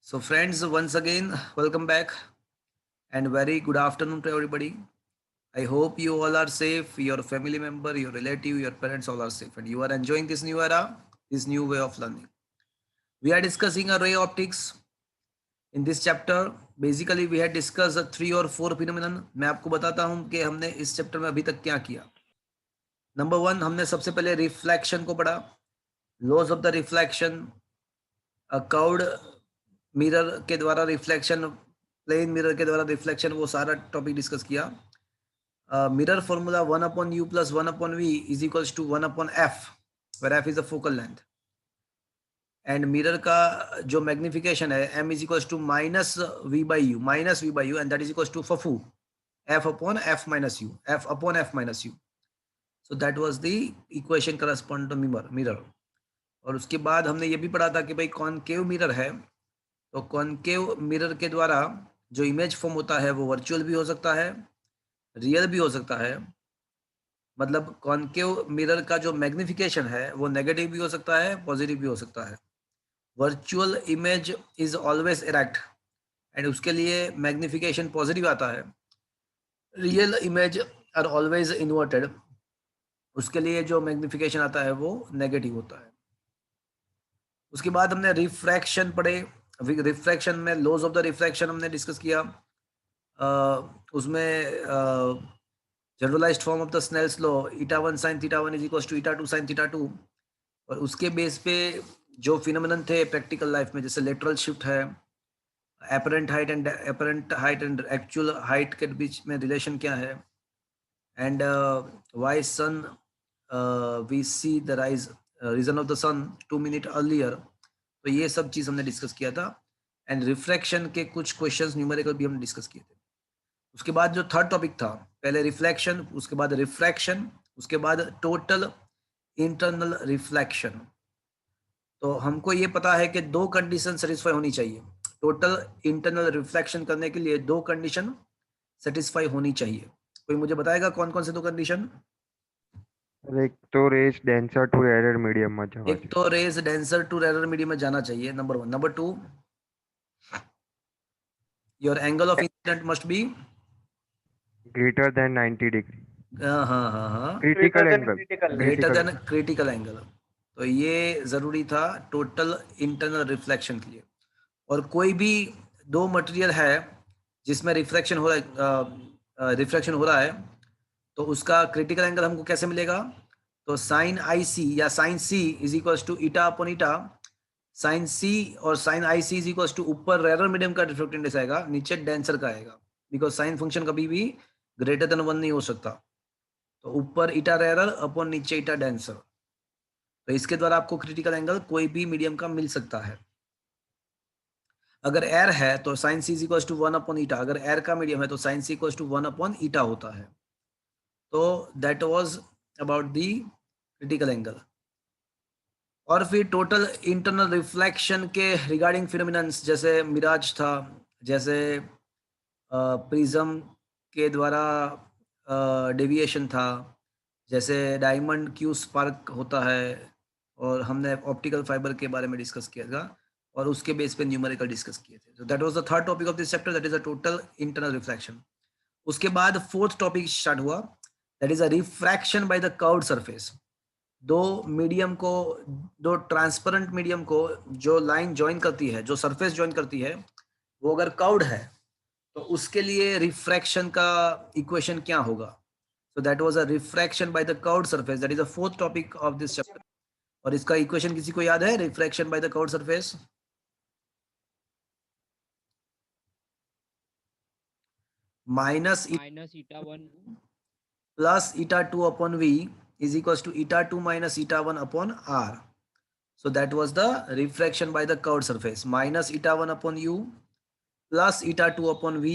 So, friends, once again, welcome back and very good afternoon to everybody. I hope you all are safe, your family member, your relative, your parents all are safe, and you are enjoying this new era, this new way of learning. We are discussing array optics. In this chapter, basically we had discussed three or four phenomenon. मैं आपको बताता हूं कि हमने इस chapter में अभी तक क्या किया. नंबर वन, हमने सबसे पहले रिफ्लेक्शन को पढ़ा, laws of the reflection, curved mirror के द्वारा रिफ्लेक्शन, प्लेन मिरर के द्वारा रिफ्लेक्शन, वो सारा टॉपिक डिस्कस किया. Mirror formula 1/u plus 1/v is equals to 1/f, where f is the focal length. And mirror का जो मैग्निफिकेशन है m is equals to -v/u, and that is equals to फफू f upon f minus u, f upon f minus u. So that was the equation corresponding to mirror. और उसके बाद हमने ये भी पढ़ा था कि भाई कॉनकेव मिरर है, तो कॉनकेव मिरर के द्वारा जो इमेज फॉर्म होता है वो वर्चुअल भी हो सकता है, रियल भी हो सकता है. मतलब कॉनकेव मिरर का जो मैग्निफिकेशन है वो नेगेटिव भी हो सकता है, पॉजिटिव भी हो सकता है. Virtual image is always erect and उसके लिए मैग्निफिकेशन पॉजिटिव आता है. Real image are always inverted, उसके लिए जो मैग्निफिकेशन आता है वो नेगेटिव होता है. उसके बाद हमने रिफ्रैक्शन पढ़े. रिफ्रैक्शन में लॉज ऑफ द रिफ्रैक्शन हमने डिस्कस किया. उसमें generalised form of the Snell's law, η1 sin θ1 is equals to η2 sin θ2. और उसके बेस पे जो फिनोमेनन थे प्रैक्टिकल लाइफ में, जैसे लेटरल शिफ्ट है, apparent height and actual height के बीच में रिलेशन क्या है, and why sun we see the reason of the sun 2 minute earlier. तो ये सब चीज हमने डिस्कस किया था. एंड रिफ्लेक्शन के कुछ क्वेश्चंस न्यूमेरिकल भी हमने डिस्कस किए थे. उसके बाद जो थर्ड टॉपिक था, पहले रिफ्लेक्शन, उसके बाद रिफ्रैक्शन, उसके बाद टोटल इंटरनल रिफ्लेक्शन. तो हमको ये पता है कि दो कंडीशन सेटिस्फाई होनी चाहिए. टोटल इंटरनल रिफ्लेक्शन करने के लिए दो कंडीशन सेटिस्फाई होनी चाहिए. कोई मुझे बताएगा कौन कौन से दो कंडीशन? एक तो rays denser to rare medium में जावा एक तो rays denser to rare medium में जाना चाहिए, number one. Number two, your angle of incident must be greater than 90 degree. हाँ, critical angle. Greater than critical angle. तो ये जरूरी था टोटल इंटरनल रिफ्लेक्शन के लिए. और कोई भी दो मटेरियल है जिसमें रिफ्लेक्शन हो रहा है, तो उसका क्रिटिकल एंगल हमको कैसे मिलेगा? तो साइन आई सी या sine C is equals to eta upon eta. Sine C और sine I C is equals to ऊपर रेयर मीडियम का रिफ्लेक्टिव इंडेक्स आएगा, नीचे डेंसर का आएगा, बिकॉज साइन फंक्शन कभी भी ग्रेटर देन 1 नहीं हो सकता. तो ऊपर ईटा रेयर अपॉन नीचे ईटा डेंसर. तो इसके द्वारा आपको क्रिटिकल एंगल कोई भी मीडियम का मिल सकता है. अगर एयर है तो sine C is equals to 1 upon eta. अगर एयर का मीडियम है तो sine C equals to 1 upon eta होता है. तो that was about the critical angle. और फिर टोटल इंटरनल रिफ्लेक्शन के रिगार्डिंग फिनोमिनन्स, जैसे मिराज था, जैसे प्रिज्म के द्वारा डेविएशन था, जैसे डायमंड क्यू स्पार्क होता है, और हमने ऑप्टिकल फाइबर के बारे में डिस्कस किया था और उसके बेस पे न्यूमेरिकल डिस्कस किए थे. That was the third topic of this chapter, that is a total internal reflection. उसके बाद फोर्थ टॉपिक स्टार्ट हुआ, that is a refraction by the curved surface. दो मीडियम को, दो ट्रांसपेरेंट मीडियम को जो लाइन ज्वाइन करती है, जो सरफेस ज्वाइन करती है, वो अगर कर्व्ड है तो उसके लिए रिफ्रैक्शन का इक्वेशन क्या होगा? So that was a refraction by the curved surface. That is the fourth topic of this chapter. और इसका इक्वेशन किसी को याद है? Refraction by the curved surface minus -η1 plus eta2 upon v is equals to eta2 minus eta1 upon r. So that was the refraction by the curved surface. Minus eta1 upon u plus eta2 upon v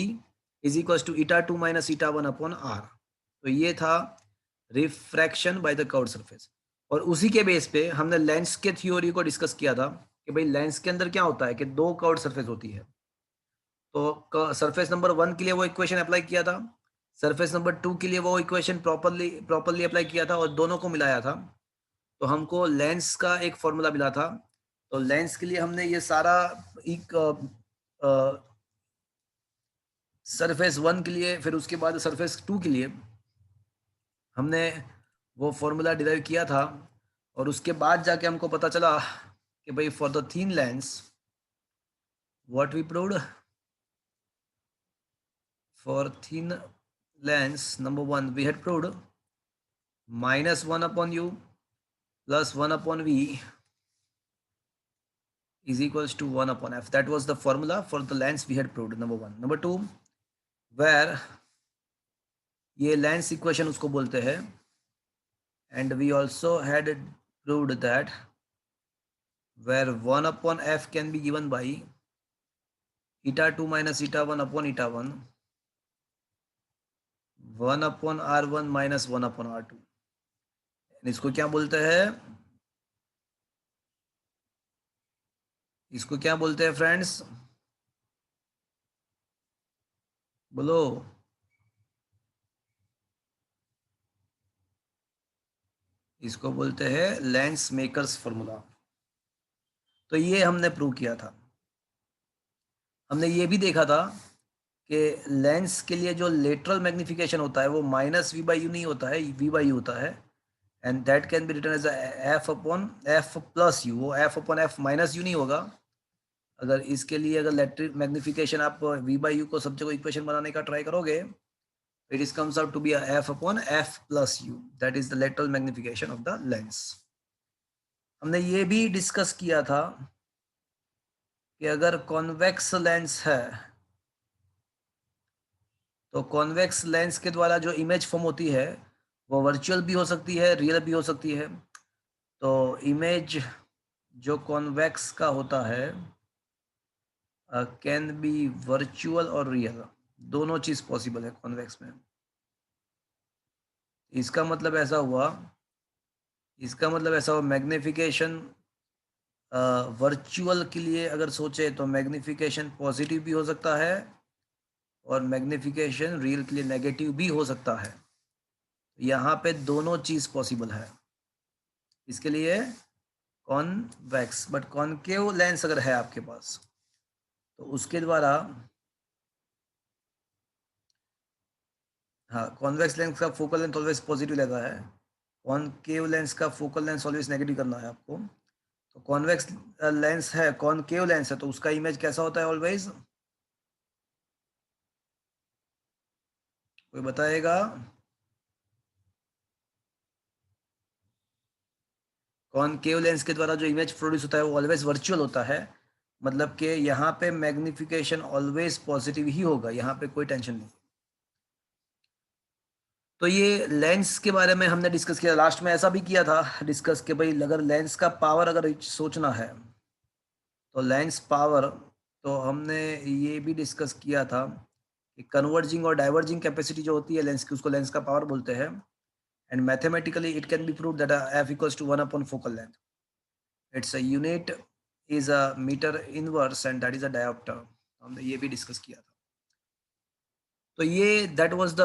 is equals to eta2 minus eta1 upon r. तो ये था refraction by the curved surface. और उसी के base पे हमने lens के theory को डिस्कस किया था कि भाई लेंस के अंदर क्या होता है कि दो कर्व्ड सरफेस होती है. तो सरफेस नंबर 1 के लिए वो इक्वेशन अप्लाई किया था, सरफेस नंबर 2 के लिए वो इक्वेशन प्रॉपर्ली अप्लाई किया था, और दोनों को मिलाया था. तो हमको लेंस का एक फॉर्मूला मिला था. तो लेंस के लिए हमने ये सारा एक सरफेस 1 के लिए, फिर उसके बाद सरफेस 2 के लिए हमने वो फॉर्मूला डिराइव किया था, और उसके बाद जाके हमको पता चला कि भाई for the thin lens what we proved, for thin lens number 1 we had proved -1 upon u plus 1 upon v is equals to 1 upon f. That was the formula for the lens we had proved, number 1. Number 2, where ये lens equation उसको बोलते हैं, and we also had proved that where 1 upon f can be given by eta 2 minus eta 1 upon eta 1, 1 upon r1 minus 1 upon r2. इसको क्या बोलते हैं, इसको क्या बोलते हैं फ्रेंड्स, बोलो। इसको बोलते हैं लेंस मेकर्स फॉर्मूला। तो ये हमने प्रूव किया था। हमने ये भी देखा था कि लेंस के लिए जो लेटरल मैग्निफिकेशन होता है वो माइनस वी बाई यू नहीं होता है, वी बाई यू होता है, and that can be written as F upon F plus U. वो F upon F minus U नहीं होगा। अगर इसके लिए अगर लेटरल मैग्निफिकेशन आप वी बाई यू को सब जगह इक्वेशन बनाने का ट्राई करोगे, it is comes out to be F upon F plus U, that is the lateral magnification of the lens. हमने ये भी डिस्कस किया था कि अगर कॉन्वेक्स लेंस है तो कॉन्वेक्स लेंस के द्वारा जो इमेज फॉर्म होती है वो वर्चुअल भी हो सकती है, रियल भी हो सकती है। तो इमेज जो कॉन्वेक्स का होता है कैन बी वर्चुअल और रियल, दोनों चीज पॉसिबल है कॉन्वेक्स में। इसका मतलब ऐसा हुआ, मैग्निफिकेशन वर्चुअल के लिए अगर सोचे तो मैग्निफिकेशन पॉजिटिव भी हो सकता है और मैग्निफिकेशन रियल के लिए नेगेटिव भी हो सकता है। यहाँ पे दोनों चीज पॉसिबल है इसके लिए कॉन्वेक्स। बट कॉनकेव लेंस अगर है आपके पास तो उसके द्वारा, हाँ, कॉन्वेक्स लेंस का फोकल लेंथ ऑलवेज पॉजिटिव लेता है, कॉनकेव लेंस का फोकल लेंथ ऑलवेज नेगेटिव करना है आपको। तो कॉन्वेक्स लेंस है, कॉनकेव लेंस है, तो उसका इमेज कैसा होता है ऑलवेज, कोई बताएगा? कॉनकेव लेंस के द्वारा जो इमेज प्रोड्यूस होता है वो ऑलवेज वर्चुअल होता है, मतलब कि यहाँ पे मैग्निफिकेशन ऑलवेज पॉजिटिव ही होगा, यहाँ पे कोई टेंशन नहीं। तो ये लेंस के बारे में हमने डिस्कस किया, लास्ट में ऐसा भी किया था डिस्कस कि भाई अगर लेंस का पावर अगर सोचना है तो लेंस पावर, तो हमने ये भी डिस्कस किया था कि कन्वर्जिंग और डाइवर्जिंग कैपेसिटी जो होती है लेंस की उसको लेंस का पावर बोलते हैं, and mathematically it can be prove that f equals to 1 upon focal length, its a unit is a meter inverse and that is a diopter. हमने ये भी डिस्कस किया था। तो ये that was the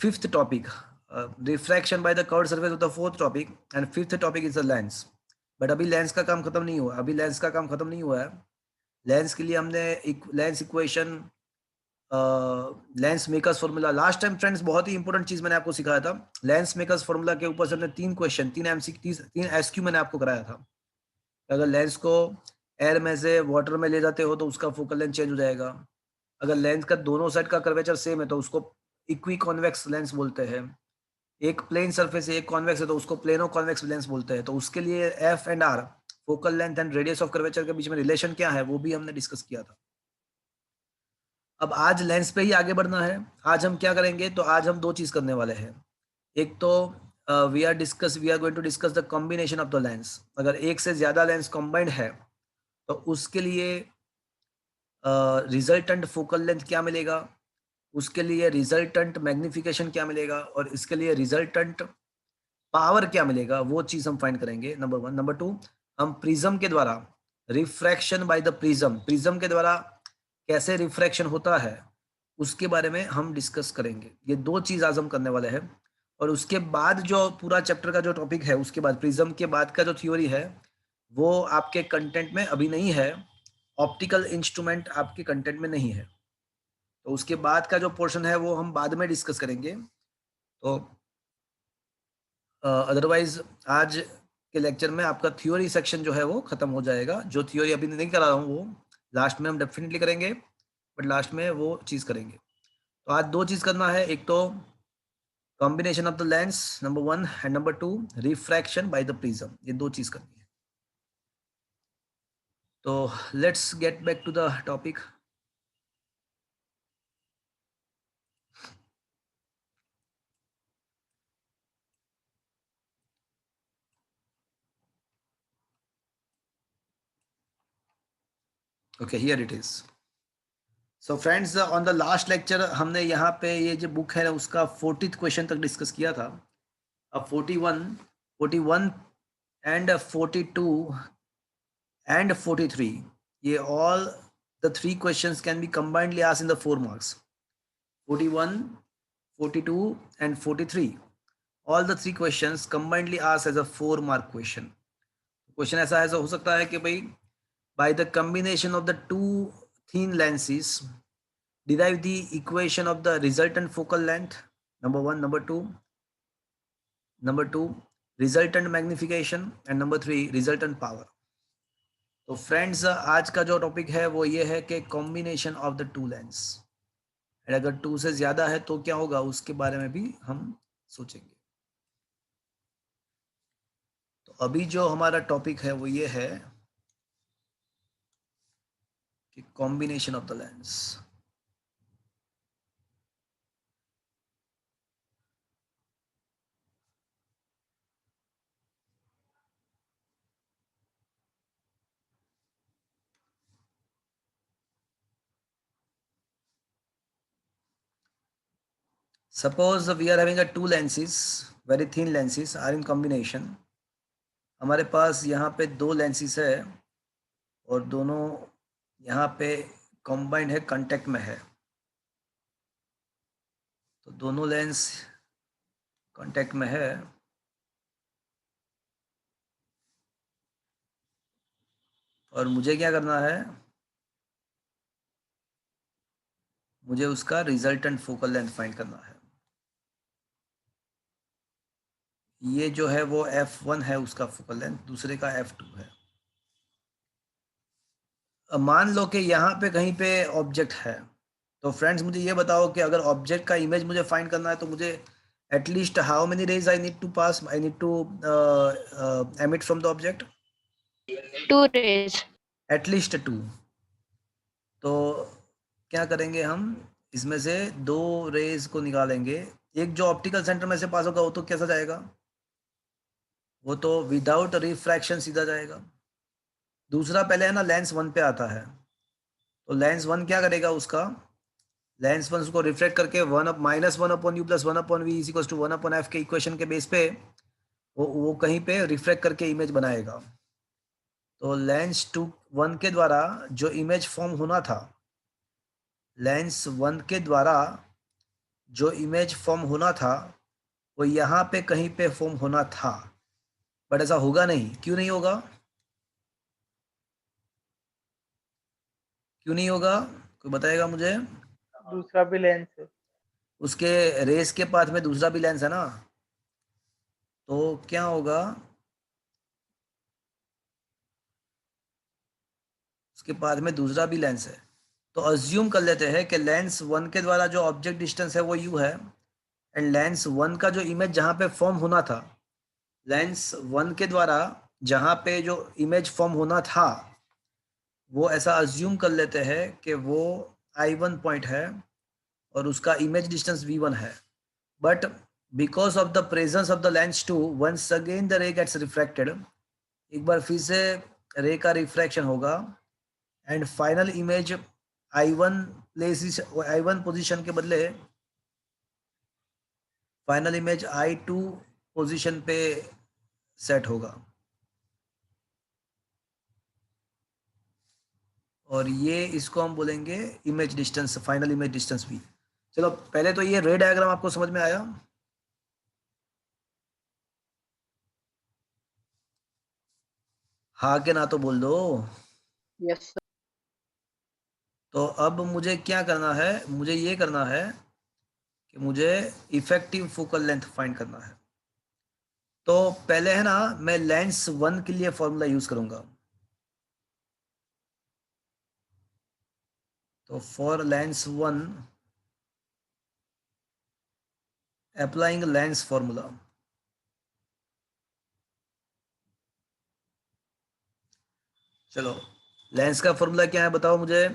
fifth topic, refraction by the curved surface of the fourth topic, and fifth topic is the lens. But अभी lens का काम खत्म नहीं हुआ, है। लेंस के लिए हमने lens equation, lens makers formula, last time friends बहुत ही इंपॉर्टेंट चीज मैंने आपको सिखाया था। लेंस मेकर्स फॉर्मूला के ऊपर से हमने 3 क्वेश्चन, 3 एमसीक्यू, 3 एसक्यू मैंने आपको कराया था। अगर लेंस को एयर में से वाटर में ले जाते हो तो उसका फोकल लेंथ चेंज हो जाएगा। अगर लेंस का दोनों साइड का कर्वेचर सेम है तो उसको इक्वी कॉन्वेक्स लेंस बोलते हैं। एक प्लेन सरफेस है, एक कॉन्वेक्स है, तो उसको प्लेनो कॉन्वेक्स लेंस बोलते हैं। तो उसके लिए F and R, focal length and radius of curvature के बीच में रिलेशन क्या है वो भी हमने डिस्कस किया था। अब आज लेंस पे ही आगे बढ़ना है। आज हम क्या करेंगे, तो आज हम 2 चीज करने वाले हैं। एक तो we are going to discuss the combination of the lens. अगर एक से ज्यादा लेंस कॉम्बाइंड है तो उसके लिए रिजल्टेंट फोकल लेंथ क्या मिलेगा, उसके लिए रिजल्टेंट मैग्निफिकेशन क्या मिलेगा, और इसके लिए रिजल्टेंट पावर क्या मिलेगा, वो चीज हम फाइंड करेंगे, नंबर 1। नंबर 2, हम प्रिज्म के द्वारा रिफ्रैक्शन बाय द प्रिज्म के द्वारा कैसे रिफ्रैक्शन होता है उसके बारे में हम डिस्कस करेंगे। ये 2 चीज आज हम करने वाले हैं। और उसके बाद जो पूरा चैप्टर का जो टॉपिक है, उसके बाद प्रिज्म के बाद का जो थ्योरी है वो आपके कंटेंट में अभी नहीं है, ऑप्टिकल इंस्ट्रूमेंट आपके कंटेंट में नहीं है, तो उसके बाद का जो पोर्शन है वो हम बाद में डिस्कस करेंगे। तो अदरवाइज आज के लेक्चर में आपका थ्योरी सेक्शन जो है वो खत्म हो जाएगा। जो थ्योरी अभी नहीं करा रहा हूँ वो लास्ट में हम डेफिनेटली करेंगे, बट लास्ट में वो चीज़ करेंगे। तो आज दो चीज़ करना है, एक तो combination of the lens number 1 and number 2 refraction by the prism, ये दो चीज़ करनी है। तो let's get back to the topic. Okay, here it is. So friends, on the last lecture हमने यहाँ पे ये जो बुक है उसका 40th क्वेश्चन तक डिस्कस किया था। अब 41 एंड 42 एंड 43, ये all the three questions can be combinedly asked in the 4 marks. 41, 42 and 43, all the three questions combinedly asked as a 4 mark question. Question ऐसा हो सकता है कि भाई by the combination of the two thin lenses derive the equation of the resultant focal length, number 1, number 2 resultant magnification, and number 3 resultant power. तो friends, आज का जो टॉपिक है वो ये है कि combination of the to lens, अगर 2 से ज्यादा है तो क्या होगा उसके बारे में भी हम सोचेंगे। तो अभी जो हमारा टॉपिक है वो ये है कि combination of the lens. Suppose we are having a two lenses, very thin lenses are in combination. हमारे पास यहाँ पे दो लेंसेज है और दोनों यहाँ पे कॉम्बाइंड है, कांटेक्ट में है। तो दोनों लेंस कांटेक्ट में है और मुझे क्या करना है, मुझे उसका रिजल्टेंट फोकल लेंथ फाइंड करना है। ये जो है वो f1 है उसका फोकल लेंथ, दूसरे का f2 है। अब मान लो कि यहाँ पे कहीं पे ऑब्जेक्ट है, तो फ्रेंड्स मुझे ये बताओ कि अगर ऑब्जेक्ट का इमेज मुझे फाइंड करना है तो मुझे at least how many rays I need to pass, I need to emit from the object? 2 rays. At least 2। तो क्या करेंगे हम, इसमें से दो रेज को निकालेंगे। एक जो ऑप्टिकल सेंटर में से पास होगा वो तो कैसा जाएगा, वो तो विदाउट रिफ्रैक्शन सीधा जाएगा। दूसरा पहले है ना लेंस 1 पे आता है, तो लेंस 1 क्या करेगा, उसका लेंस 1 उसको रिफ्लेक्ट करके -1 upon u plus 1 upon v is equal to 1 upon f के इक्वेशन के बेस पे वो कहीं पे रिफ्लेक्ट करके इमेज बनाएगा। तो लेंस 1 के द्वारा जो इमेज फॉर्म होना था, लेंस 1 के द्वारा जो इमेज फॉर्म होना था वो यहाँ पे कहीं पे फॉर्म होना था, बट ऐसा होगा नहीं। क्यों नहीं होगा, क्यों नहीं होगा, कोई बताएगा मुझे? दूसरा भी लेंस है। उसके रेस के पाथ में दूसरा भी लेंस है ना, तो क्या होगा, उसके पाथ में दूसरा भी लेंस है। तो अज्यूम कर लेते हैं कि लेंस 1 के द्वारा जो ऑब्जेक्ट डिस्टेंस है वो u है, एंड लेंस 1 का जो इमेज जहाँ पे फॉर्म होना था, लेंस 1 के द्वारा जहाँ पे जो इमेज फॉर्म होना था वो ऐसा अज्यूम कर लेते हैं कि वो I1 पॉइंट है और उसका इमेज डिस्टेंस v1 है। But because of the presence of the lens 2, once again the ray gets refracted, एक बार फिर से रे का रिफ्रैक्शन होगा and final image I1 position के बदले फाइनल इमेज I2 पोजीशन पे सेट होगा। और ये इसको हम बोलेंगे image distance, final image distance भी। चलो पहले तो ये रे डायग्राम आपको समझ में आया? हाँ के ना तो बोल दो। Yes sir. तो अब मुझे क्या करना है, मुझे ये करना है कि मुझे इफेक्टिव फोकल लेंथ फाइंड करना है। तो पहले है ना, मैं लेंस 1 के लिए फॉर्मूला यूज करूंगा। तो for Lenz 1 applying lens formula, चलो लेंस का फॉर्मूला क्या है बताओ मुझे।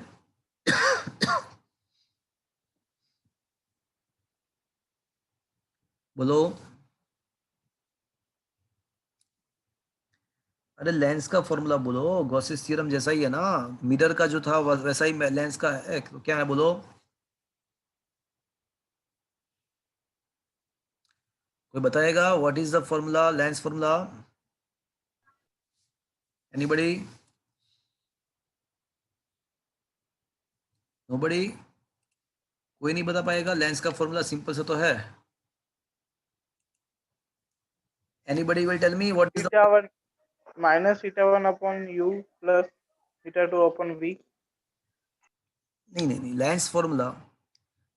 बोलो। अरे लेंस का फॉर्मूला बोलो, गॉसिस थ्योरम जैसा ही है ना, मिरर का जो था वैसा ही लेंस का है। तो क्या है बोलो। कोई बताएगा what is the formula, lens formula? Anybody? Nobody? कोई नहीं बता पाएगा? लेंस का फॉर्मूला सिंपल सा तो है। Anybody will tell me what is the? theta 1 minus theta 1 upon u plus theta 2 upon v. नहीं नहीं नहीं, लेंस फॉर्मूला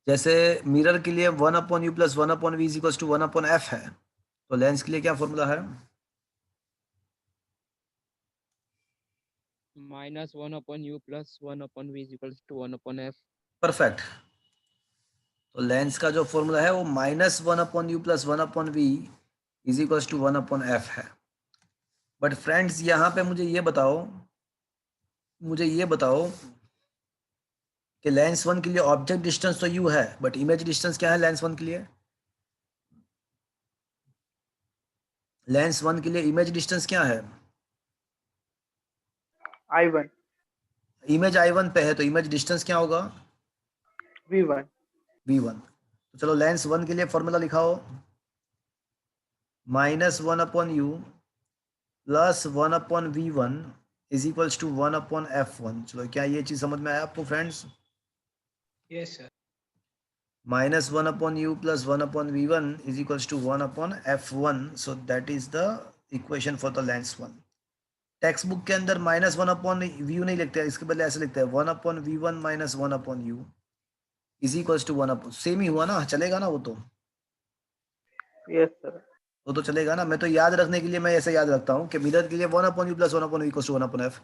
जैसे मिरर के लिए 1/u plus 1/v is equal to 1/f है, तो लेंस के लिए क्या फॉर्मूला है? minus 1 upon u plus 1 upon v is equals to 1 upon f. Perfect. तो लेंस का जो फॉर्मूला है वो -1/u plus 1/v is equal to 1/f है। बट फ्रेंड्स यहाँ पे मुझे ये बताओ कि लेंस 1 के लिए ऑब्जेक्ट डिस्टेंस तो u है, बट इमेज डिस्टेंस क्या है लेंस 1 के लिए? लेंस 1 के लिए इमेज डिस्टेंस क्या है? I1 इमेज I1 पे है, तो इमेज डिस्टेंस क्या होगा? V1 V1। तो चलो लेंस 1 के लिए फॉर्मूला लिखाओ, -1/u plus 1/v1 is equals to 1/f1। चलो क्या ये चीज समझ में आया आपको friends? Yes sir. -1/u plus 1/v1 is equals to 1/f1। So that is the equation for the lens 1। Textbook के अंदर -1/vu नहीं लिखते हैं, इसके बदले ऐसे लिखते हैं 1/v1 minus 1/u is equals to 1। Same ही हुआ ना, चलेगा ना वो तो? yes sir. वो तो चलेगा ना। मैं तो याद रखने के लिए मैं ऐसे याद रखता हूँ कि मिरर के लिए 1/u plus 1/v equals to 1/f,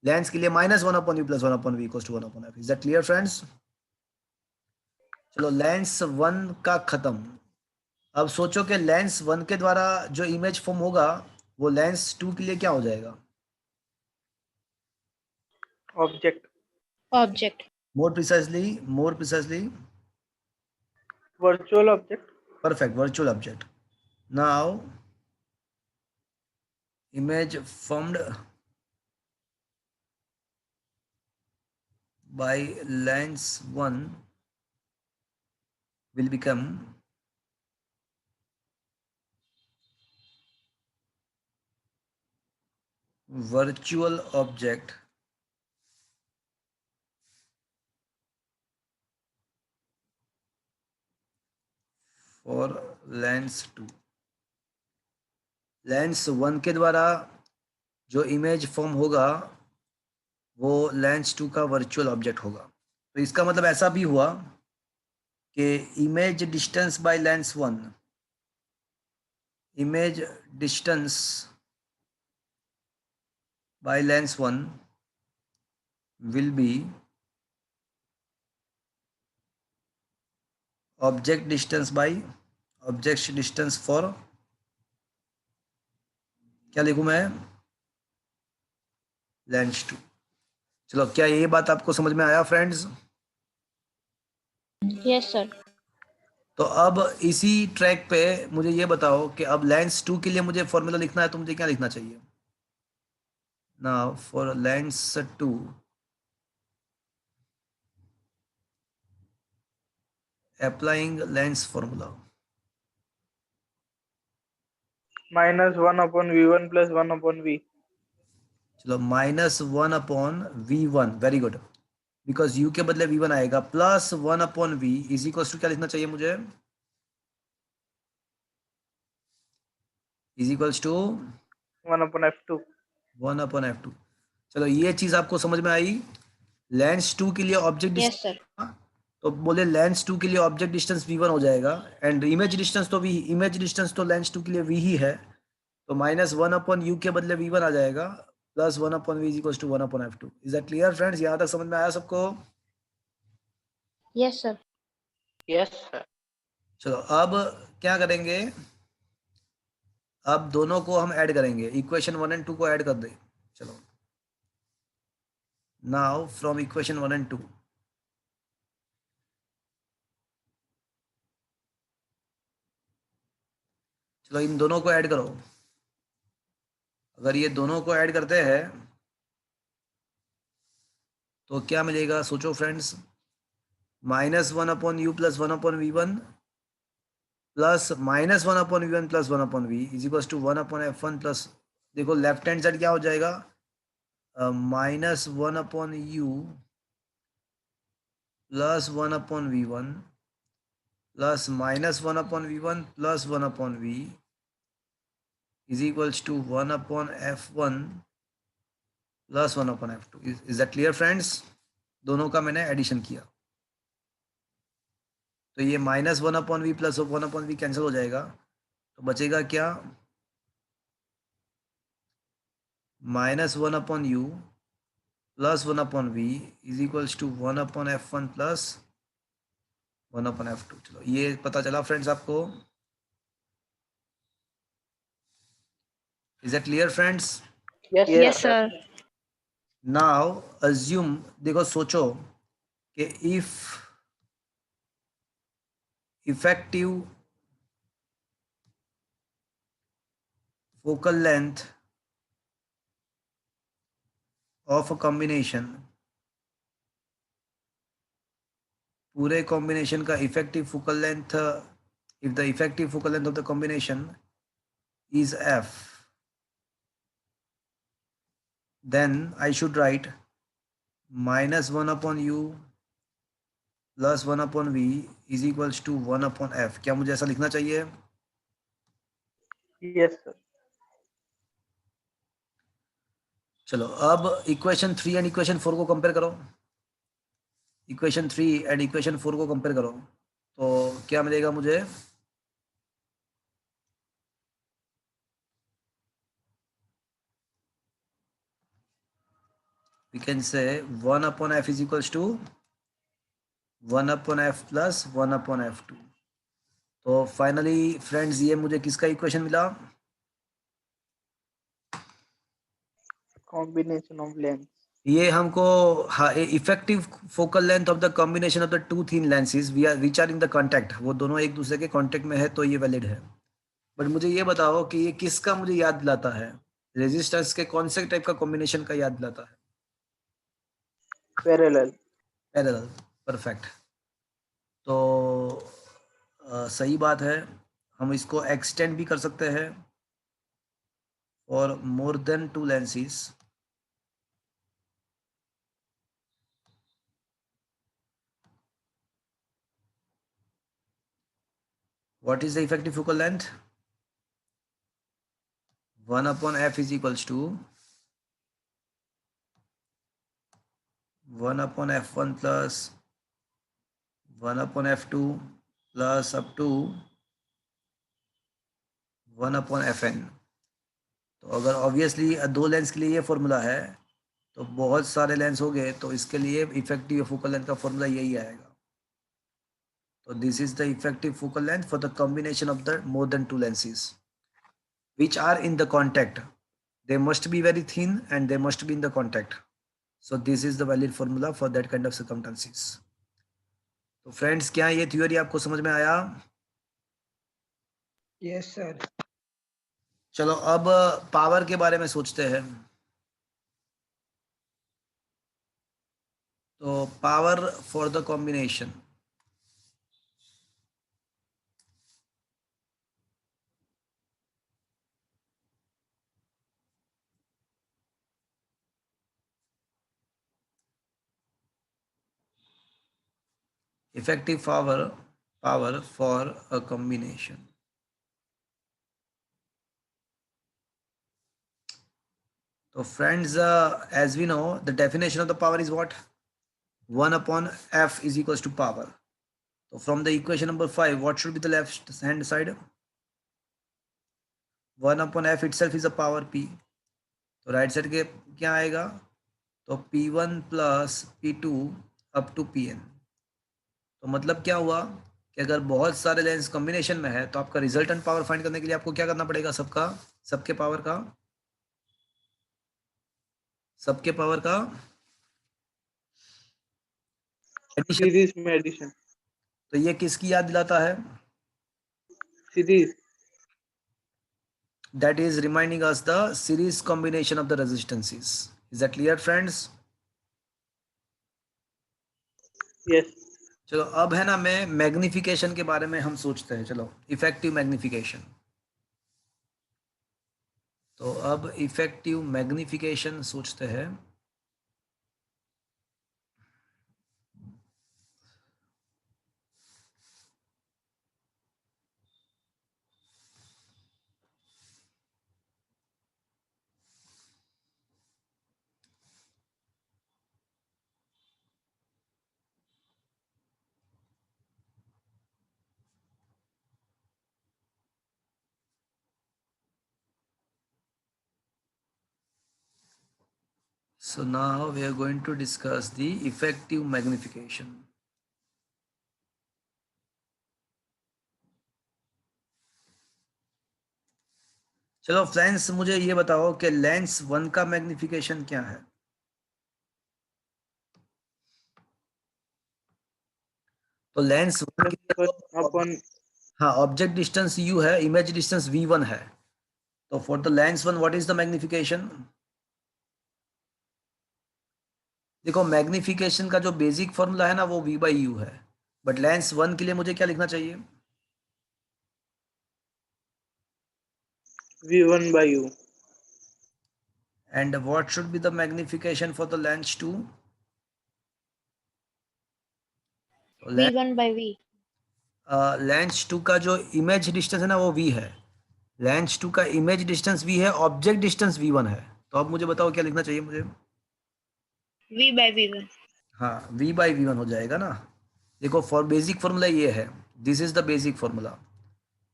lens के लिए -1/u plus 1/v equals to 1/f। Is that clear friends? चलो लेंस 1 का खत्म। अब सोचो कि लेंस 1 के द्वारा जो इमेज फॉर्म होगा वो लेंस 2 के लिए क्या हो जाएगा? Object Object. More precisely virtual object perfect, virtual object. Now image formed by lens 1 will become virtual object for lens 2। Lens 1 के द्वारा जो इमेज फॉर्म होगा वो लेंस 2 का वर्चुअल ऑब्जेक्ट होगा। तो इसका मतलब ऐसा भी हुआ कि image distance by lens 1, image distance by lens 1 will be object distance by object distance for, क्या लिखूं मैं? लेंस 2। चलो क्या ये बात आपको समझ में आया फ्रेंड्स? Yes sir. तो अब इसी ट्रैक पे मुझे ये बताओ कि अब लेंस 2 के लिए मुझे फॉर्मूला लिखना है, तो मुझे क्या लिखना चाहिए? Now for Lenz 2 applying lens formula, -1 upon v1 plus 1 upon v. चलो -1/v1, very good, because u के बदले v1 आएगा, plus 1/v is equal to क्या लिखना चाहिए मुझे? Is equals to 1 upon f2 1/f2। चलो ये चीज आपको समझ में आई लेंस 2 के लिए ऑब्जेक्ट Yes, डिस्टेंस, sir. तो बोले लेंस 2 के लिए ऑब्जेक्ट डिस्टेंस v1 हो जाएगा, एंड इमेज डिस्टेंस तो लेंस 2 के लिए v ही है, तो -1 अपॉन u के बदले v1 आ जाएगा, plus 1 upon v is equal to 1 upon f2। Is that clear friends? यहाँ तक समझ में आया सबको? Yes, sir. Yes, sir. चलो अब क्या करेंगे, अब दोनों को हम ऐड करेंगे, इक्वेशन 1 एंड 2 को ऐड कर दे। चलो, नाउ फ्रॉम इक्वेशन 1 एंड 2, चलो इन दोनों को ऐड करो। अगर ये दोनों को ऐड करते हैं तो क्या मिलेगा, सोचो friends. -1 upon u plus 1 upon v1 plus -1 upon v1 plus 1 upon v is equal to 1 upon f1 plus, देखो लेफ्ट हैंड साइड क्या हो जाएगा, -1 upon u plus 1 upon v1 plus -1 upon v1 plus 1 upon v is equals to 1 upon f1 plus 1 upon f2। Is that clear friends? दोनों का मैंने addition किया, तो ये -1 upon v plus 1 upon v cancel हो जाएगा, तो बचेगा क्या, -1 upon u plus 1 upon v is equals to 1 upon f1 plus 1 upon f2। चलो ये पता चला फ्रेंड्स आपको? Is that clear friends? Yes, Yes, sir. sir. Now assume, देखो सोचो कि if effective focal length of a combination, पूरे combination का effective focal length, if the effective focal length of the combination is f, then I should write -1 upon u plus 1 upon v is equals to 1 upon f। क्या मुझे ऐसा लिखना चाहिए? Yes, sir. चलो अब equation 3 and equation 4 को compare करो, equation 3 and equation 4 को कंपेयर करो, तो क्या मिलेगा मुझे, we can say 1 upon f is equals to 1 upon f plus 1 upon f2। तो फाइनली फ्रेंड्स ये मुझे किसका इक्वेशन मिला, Combination of lengths. ये हमको effective focal length of the combination of the two thin lenses which are in the contact, वो दोनों एक दूसरे के कांटेक्ट में है, तो ये वैलिड है। बट मुझे ये बताओ कि ये किसका मुझे याद दिलाता है, रेजिस्टेंस के कौन से टाइप का कॉम्बिनेशन का याद दिलाता है? Parallel. Parallel, perfect. तो सही बात है, हम इसको एक्सटेंड भी कर सकते हैं for more than to lenses. What is the effective focal length? 1 upon f is equals to 1 upon f1 plus 1 upon f2 plus up to 1 upon fn। तो अगर ऑब्वियसली दो लेंस के लिए ये फॉर्मूला है, तो बहुत सारे लेंस हो गए, तो इसके लिए इफेक्टिव फोकल लेंथ का फॉर्मूला यही आएगा। तो this is the effective focal length for the combination of the more than two lenses which are in the contact. They must be very thin and they must be in the contact. So this is the valid formula for that kind of circumstances. तो friends क्या ये theory आपको समझ में आया? Yes sir. चलो अब power के बारे में सोचते हैं। तो power for the combination, effective power for a combination। So friends, as we know, the definition of the power is what? 1 upon f is equals to power. So from the equation number 5, what should be the left hand side? 1 upon f itself is a power p. तो right side के क्या आएगा? तो p1 plus p2 up to pn. तो मतलब क्या हुआ कि अगर बहुत सारे लेंस कॉम्बिनेशन में है तो आपका रिजल्टेंट पावर फाइंड करने के लिए आपको क्या करना पड़ेगा? सबके पावर का एडिशन. सीरीज में एडिशन. तो ये किसकी याद दिलाता है? Series. That is reminding us the series combination of the resistances. Is that clear, friends? Yes. चलो अब है ना, मैं मैग्निफिकेशन के बारे में हम सोचते हैं. चलो इफेक्टिव मैग्निफिकेशन. तो अब इफेक्टिव मैग्निफिकेशन सोचते हैं. So now we are going to discuss the effective magnification. चलो फ्रेंड्स, मुझे ये बताओ कि लेंस 1 का मैग्निफिकेशन क्या है? तो लेंस 1 अपन हाँ, ऑब्जेक्ट डिस्टेंस u है, इमेज डिस्टेंस v1 है. तो for the lens 1 what is the magnification? देखो मैग्निफिकेशन का जो बेसिक फॉर्मूला है ना वो v/u है, बट लेंस 1 के लिए मुझे क्या लिखना चाहिए? v1/u. And what should be the magnification for the lens 2? V1 by V. Lens 2 का जो इमेज डिस्टेंस है ना वो v है. लेंस 2 का इमेज डिस्टेंस v है, ऑब्जेक्ट डिस्टेंस v1 है. तो अब मुझे बताओ क्या लिखना चाहिए मुझे? V by V1. हाँ, v/v1 हो जाएगा ना. देखो फॉर बेसिक फॉर्मूला ये है, this is the basic formula.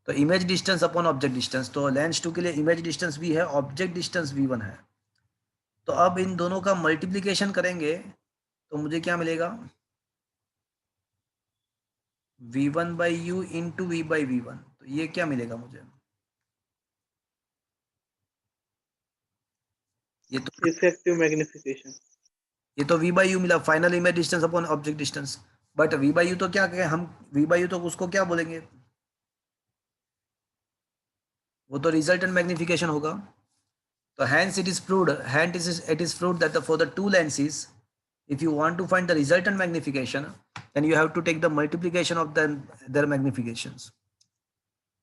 तो image distance upon object distance. तो लेंस 2 के लिए इमेज डिस्टेंस v है, ऑब्जेक्ट डिस्टेंस v1 है. तो अब इन दोनों का मल्टीप्लिकेशन करेंगे तो मुझे क्या मिलेगा? v1/u into v/v1. तो ये क्या मिलेगा मुझे? ये तो इफेक्टिव मैग्निफिकेशन. ये तो v/u मिला, final image distance upon object distance. But v/u तो क्या कहें हम? v/u तो उसको क्या बोलेंगे? वो तो रिजल्टेंट मैग्निफिकेशन होगा. तो hence it is proved that for the two lenses, if you want to find the resultant magnification, then you have to take the multiplication of their magnifications.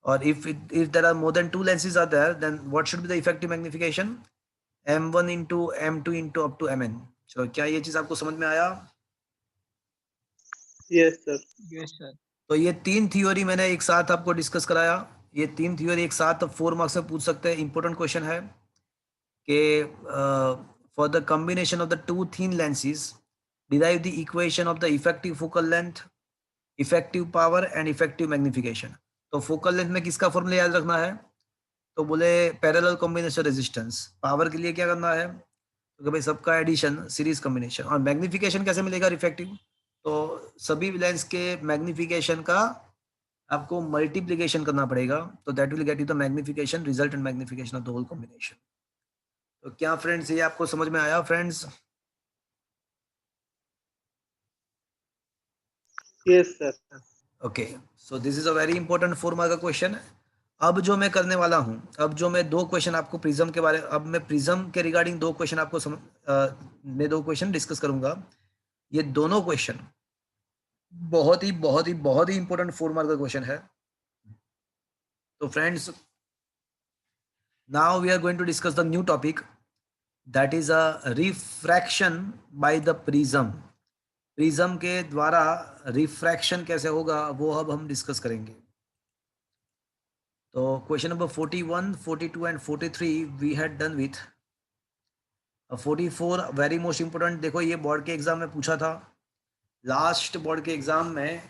Or if there are more than two lenses are there, then what should be the effective magnification? m1 into m2 into up to mn. चलो क्या ये चीज आपको समझ में आया? Yes sir. Yes, sir. तो ये 3 थ्योरी मैंने एक साथ आपको डिस्कस कराया. ये 3 थ्योरी एक साथ 4 मार्क्स में पूछ सकते हैं. इंपॉर्टेंट क्वेश्चन है कि for the combination of the two thin lenses, derive the equation of the effective focal length, effective power and effective magnification. तो फोकल लेंथ में किसका फॉर्मूला याद रखना है? तो बोले पैरेलल कॉम्बिनेशन रेजिस्टेंस. पावर के लिए क्या करना है? तो भाई सबका एडिशन, सीरीज कॉम्बिनेशन. और मैग्निफिकेशन कैसे मिलेगा इफेक्टिव? तो सभी लेंस के मैग्निफिकेशन का आपको मल्टीप्लिकेशन करना पड़ेगा. तो that will get you the magnification, resultant magnification of the whole combination. तो क्या फ्रेंड्स ये आपको समझ में आया friends? Yes sir. Okay, so this is a very important 4 mark का क्वेश्चन. अब जो मैं करने वाला हूं, अब जो मैं 2 क्वेश्चन आपको प्रिज्म के बारे, अब मैं प्रिज्म के रिगार्डिंग 2 क्वेश्चन आपको मैं 2 क्वेश्चन डिस्कस करूंगा. ये दोनों क्वेश्चन बहुत ही इंपॉर्टेंट 4 मार्क का क्वेश्चन है. तो friends, now we are going to discuss the new topic, that is a refraction by the prism. Prism के द्वारा रिफ्रैक्शन कैसे होगा वो अब हम डिस्कस करेंगे. तो question number 41, 42 and 43 we had done with. 44 very most important. देखो ये बोर्ड के एग्जाम में पूछा था लास्ट बोर्ड के एग्जाम में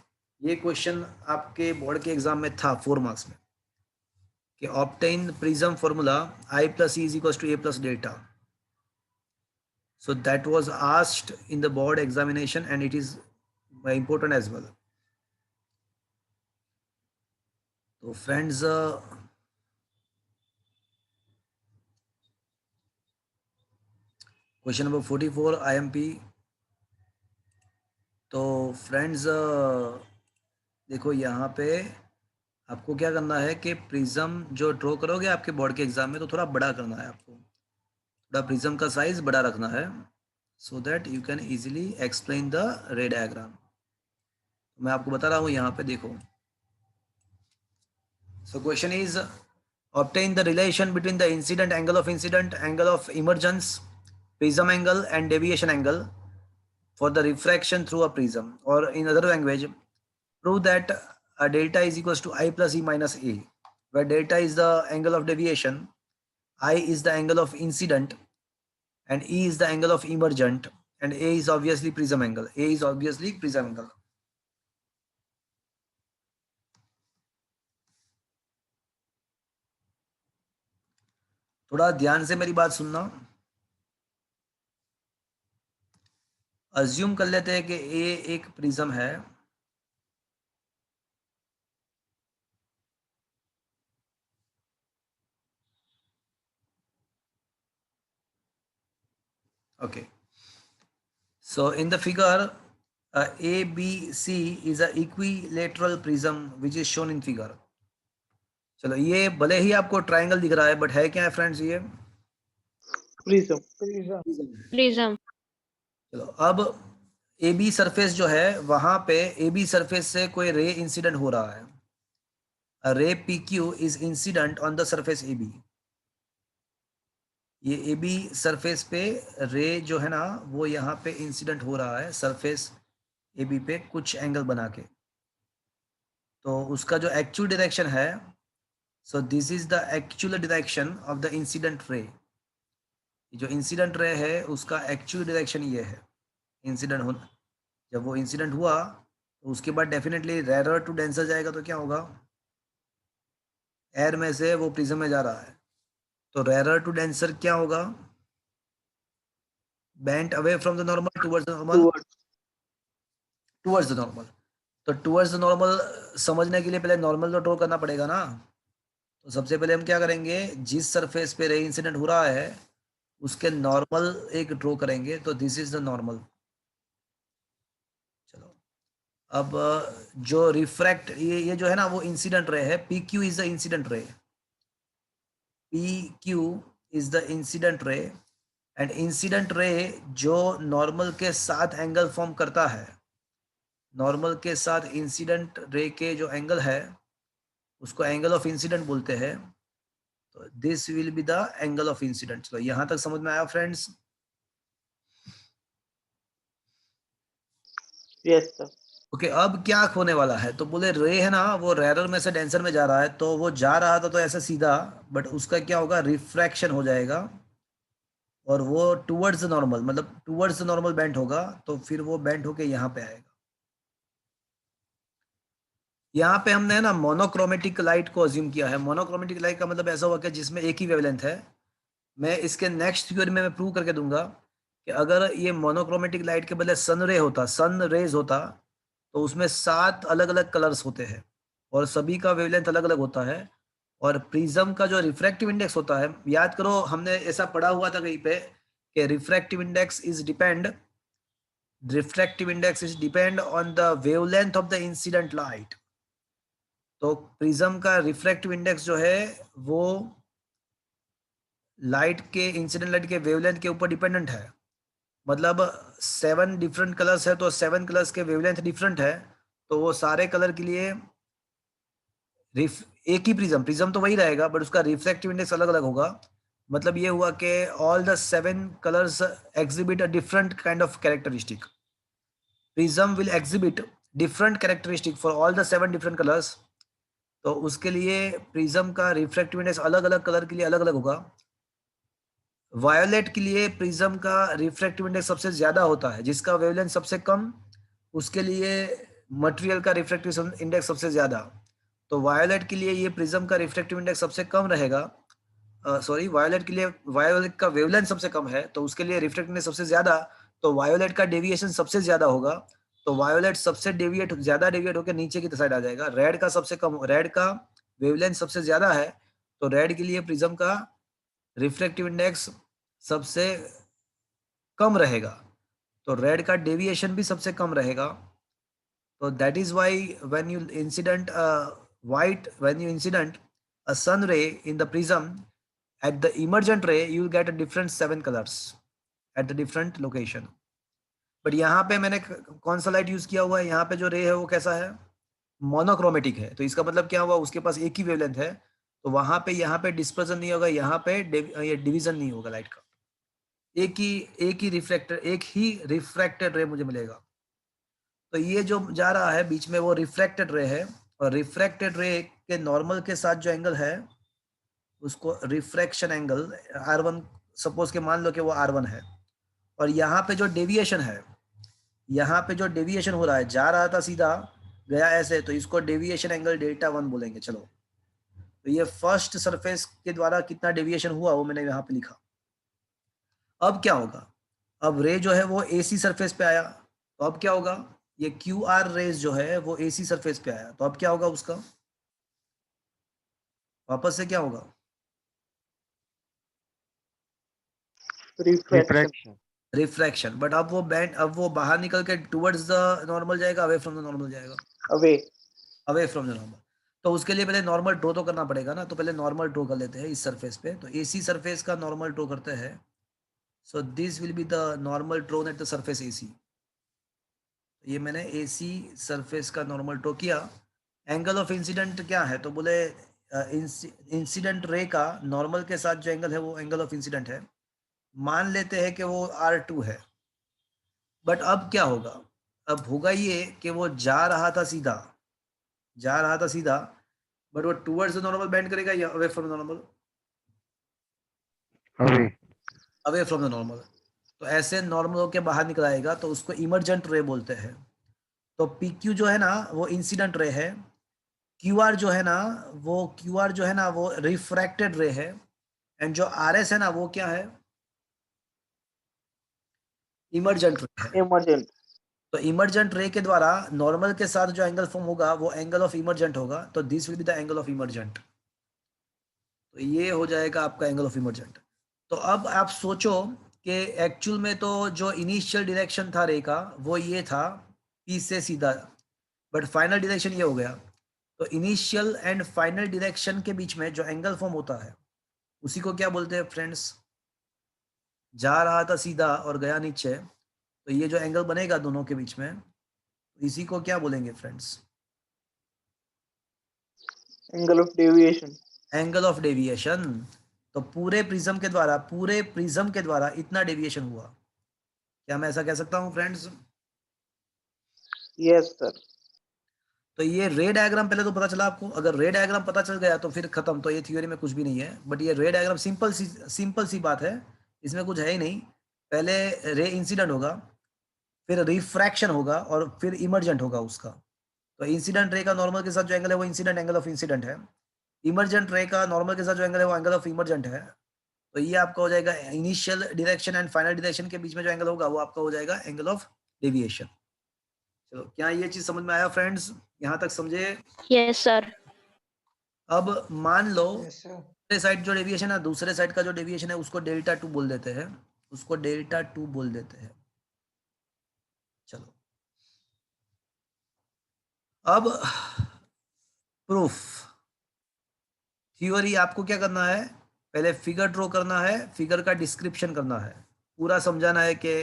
ये क्वेश्चन आपके बोर्ड के एग्जाम में था 4 मार्क्स में कि obtain prism formula I plus E is equals to A plus delta. So that was asked in the board examination and it is important as well. So friends, question number 44 IMP. तो friends देखो यहाँ पे आपको क्या करना है कि prism जो ड्रॉ करोगे आपके बोर्ड के एग्जाम में तो थोड़ा बड़ा करना है, आपको थोड़ा प्रिज्म का साइज बड़ा रखना है so that you can easily explain the ray diagram. मैं आपको बता रहा हूँ यहाँ पे देखो. So question is obtain the relation between the incident, angle of emergence, prism angle and deviation angle for the refraction through a prism, or in other language prove that a delta is equals to I plus E minus A, where delta is the angle of deviation, I is the angle of incident and E is the angle of emergent and A is obviously prism angle. थोड़ा ध्यान से मेरी बात सुनना. Assume कर लेते हैं कि ए एक प्रिज्म है. Okay. So in the figure, ABC is a equilateral prism which is shown in figure. चलो ये भले ही आपको ट्रायंगल दिख रहा है बट है क्या है फ्रेंड्स ये प्रिज्म. Prism. चलो अब AB सरफेस जो है वहां पे AB सरफेस से कोई रे इंसिडेंट हो रहा है. रे PQ is incident on the surface AB. ये AB सरफेस पे रे जो है ना वो यहाँ पे इंसिडेंट हो रहा है सरफेस AB पे कुछ एंगल बना के. तो उसका जो एक्चुअल डायरेक्शन है, सो this is the actual direction of the incident ray. जो इंसिडेंट रे है उसका एक्चुअल डायरेक्शन ये है. इंसिडेंट हो जब वो इंसिडेंट हुआ तो उसके बाद डेफिनेटली रेयर टू डेंसर जाएगा तो क्या होगा, एयर में से वो प्रिज्म में जा रहा है तो रेयर टू डेंसर क्या होगा, bent away from the normal towards the normal. तो टुवर्ड्स द नॉर्मल समझने के लिए पहले नॉर्मल तो ड्रॉ करना पड़ेगा ना. तो सबसे पहले हम क्या करेंगे, जिस सरफेस पे रे इंसिडेंट हो रहा है उसके नॉर्मल एक ड्रॉ करेंगे. तो दिस इज द नॉर्मल. चलो अब जो रिफ्रैक्ट ये जो है ना वो इंसिडेंट रे है. PQ is the incident ray. PQ is the incident ray and incident ray जो नॉर्मल के साथ एंगल फॉर्म करता है, नॉर्मल के साथ इंसिडेंट रे के जो एंगल है उसको एंगल ऑफ इंसिडेंट बोलते हैं. तो this will be the angle of incident. चलो यहां तक समझ में आया फ्रेंड्स? Yes sir. ओके अब क्या होने वाला है, तो बोले रे है ना वो रेयर में से डेंसर में जा रहा है. तो वो जा रहा था तो ऐसे सीधा, बट उसका क्या होगा, रिफ्रैक्शन हो जाएगा और वो टुवर्ड्स द नॉर्मल, मतलब टुवर्ड्स द नॉर्मल बेंट होगा. तो फिर वो बेंट होके यहाँ पे आएगा. यहाँ पे हमने ना मोनोक्रोमेटिक लाइट को अज्यूम किया है. मोनोक्रोमेटिक लाइट का मतलब ऐसा हुआ कि जिसमें एक ही वेवलेंथ है. मैं इसके नेक्स्ट थ्योरी में मैं प्रूव करके दूंगा कि अगर ये मोनोक्रोमेटिक लाइट के बदले सन रेज होता तो उसमें 7 अलग अलग कलर्स होते हैं और सभी का वेवलेंथ अलग अलग होता है. और प्रिज्म का जो रिफ्रैक्टिव इंडेक्स होता है, याद करो हमने ऐसा पढ़ा हुआ था कहीं पे कि refractive index is depend on the wavelength of the incident light. तो प्रिज्म का रिफ्रैक्टिव इंडेक्स जो है वो लाइट के इंसिडेंट लाइट के वेवलेंथ के ऊपर डिपेंडेंट है. मतलब 7 डिफरेंट कलर्स है तो 7 कलर्स के वेवलेंथ डिफरेंट है. तो वो सारे कलर के लिए एक ही प्रिज्म तो वही रहेगा बट उसका रिफ्रैक्टिव इंडेक्स अलग अलग होगा. मतलब ये हुआ कि all the 7 colours exhibit a different kind of characteristic. Prism will exhibit different characteristic for all the 7 different colours. तो उसके लिए प्रिज्म का रिफ्रैक्टिव इंडेक्स अलग अलग कलर के लिए अलग अलग होगा. वायोलेट के लिए प्रिज्म का रिफ्रैक्टिव इंडेक्स सबसे ज्यादा होता है, जिसका वेवलेंथ सबसे कम उसके लिए मटेरियल का रिफ्रैक्टिव इंडेक्स सबसे ज़्यादा, तो वायोलेट के लिए ये प्रिज्म का रिफ्रैक्टिव इंडेक्स सबसे कम रहेगा। सॉरी, वायोलेट के लिए वायोलेट का वेवलेंथ सबसे कम है, तो उसके लिए रिफ्रैक्टिव इंडेक्स सबसे ज़्यादा, तो वायोलेट का डेविएशन सबसे ज़्यादा होगा, तो वायोलेट सबसे ज़्यादा डेविएट होकर नीचे की साइड आ जाएगा। रेड का सबसे कम, रेड का वेवलेंथ सबसे ज़्यादा है, तो रेड के लिए प्रिज्म का रिफ्रैक्टिव इंडेक्स सबसे कम रहेगा, तो रेड का डेविएशन भी सबसे कम रहेगा। तो that is why when you incident when you incident a sun ray in the prism at the emergent ray, you will get a different 7 colors at the different location. But यहाँ पे मैंने कौन सा light use किया हुआ है, यहाँ पे जो रे है वो कैसा है, मोनोक्रोमेटिक है, तो इसका मतलब क्या हुआ, उसके पास एक ही वेवलेंथ है, तो वहां पे यहाँ पे डिस्पर्जन नहीं होगा, यहाँ पे ये डिवीजन नहीं होगा लाइट का, एक ही रिफ्रैक्टेड रे मुझे मिलेगा। तो ये जो जा रहा है बीच में वो रिफ्रैक्टेड रे है, और रिफ्रैक्टेड रे के नॉर्मल के साथ जो एंगल है उसको रिफ्रैक्शन एंगल R1 सपोज के मान लो कि वो R1 है, और यहाँ पे जो डेविएशन है, यहाँ पे जो डेविएशन हो रहा है, जा रहा था सीधा गया ऐसे, तो इसको डेविएशन एंगल Δ1 बोलेंगे। चलो, तो ये फर्स्ट सरफेस के द्वारा कितना डेविएशन हुआ वो मैंने यहाँ पे लिखा। अब क्या होगा, अब रे जो है वो AC सरफेस पे आया, तो अब क्या होगा, ये QR रेज जो है वो AC सरफेस पे आया, तो अब क्या होगा उसका, वापस से क्या होगा, रिफ्रैक्शन। रिफ्रैक्शन। बट अब वो बाहर निकल के टुवर्ड्स द नॉर्मल जाएगा, अवे फ्रॉम द नॉर्मल जाएगा, अवे फ्रॉम द नॉर्मल। तो उसके लिए पहले नॉर्मल ड्रॉ तो करना पड़ेगा ना, तो पहले नॉर्मल ड्रॉ कर लेते हैं इस सरफेस पे, तो AC सरफेस का नॉर्मल ड्रॉ करते हैं। So this will be the normal drawn at the surface AC। ये मैंने AC सरफेस का नॉर्मल ड्रॉ किया। एंगल ऑफ इंसिडेंट क्या है, तो बोले इंसिडेंट रे का नॉर्मल के साथ जो एंगल है वो एंगल ऑफ इंसिडेंट है, मान लेते हैं कि वो R2 है। बट अब क्या होगा, अब होगा ये कि वो जा रहा था सीधा, बट वो टुवर्ड्स द नॉर्मल बेंड करेगा या away from the normal, away from the normal. तो ऐसे नॉर्मल होके बाहर निकल आएगा, तो उसको इमर्जेंट रे बोलते हैं। तो PQ जो है ना वो इंसिडेंट रे है, QR जो है ना वो रिफ्रैक्टेड रे है, एंड जो RS है ना वो क्या है, इमर्जेंट रे है। तो इमर्जेंट रे के द्वारा नॉर्मल के साथ जो एंगल फॉर्म होगा वो एंगल ऑफ इमर्जेंट होगा, तो this will be the angle of emergent. तो ये हो जाएगा आपका एंगल ऑफ इमर्जेंट। तो अब आप सोचो कि एक्चुअल में तो जो इनिशियल डायरेक्शन था रे का वो ये था P से सीधा, बट फाइनल डायरेक्शन ये हो गया। तो इनिशियल एंड फाइनल डायरेक्शन के बीच में जो एंगल फॉर्म होता है उसी को क्या बोलते हैं फ्रेंड्स, जा रहा था सीधा और गया नीचे, तो ये जो एंगल बनेगा दोनों के बीच में इसी को क्या बोलेंगे friends, angle of deviation. Angle of deviation. तो पूरे प्रिज्म के द्वारा इतना डेविएशन हुआ, क्या मैं ऐसा कह सकता हूँ फ्रेंड्स? Yes sir. तो ये रे डायग्राम पहले तो पता चला आपको, अगर रे डायग्राम पता चल गया तो फिर खत्म, तो ये थ्योरी में कुछ भी नहीं है। बट ये रे डायग्राम सिंपल सी बात है, इसमें कुछ है ही नहीं। पहले रे इंसिडेंट होगा, फिर रिफ्रैक्शन होगा, और फिर इमर्जेंट होगा उसका। तो इंसिडेंट रे का नॉर्मल के साथ जो एंगल है वो इंसिडेंट एंगल ऑफ इंसिडेंट है, इमर्जेंट रे का नॉर्मल के साथ जो एंगल है वो एंगल ऑफ इमर्जेंट है। तो ये आपका हो जाएगा initial direction and final direction के बीच में जो एंगल होगा वो आपका हो जाएगा एंगल ऑफ डेविएशन। चलो, क्या ये चीज समझ में आया फ्रेंड्स, यहाँ तक समझे? Yes, sir. अब मान लो दूसरे साइड जो डेविएशन है, दूसरे साइड का जो डेविएशन है उसको Δ2 बोल देते हैं, उसको Δ2 बोल देते हैं। चलो, अब प्रूफ थ्योरी आपको क्या करना है, पहले फिगर ड्रॉ करना है, फिगर का डिस्क्रिप्शन करना है, पूरा समझाना है कि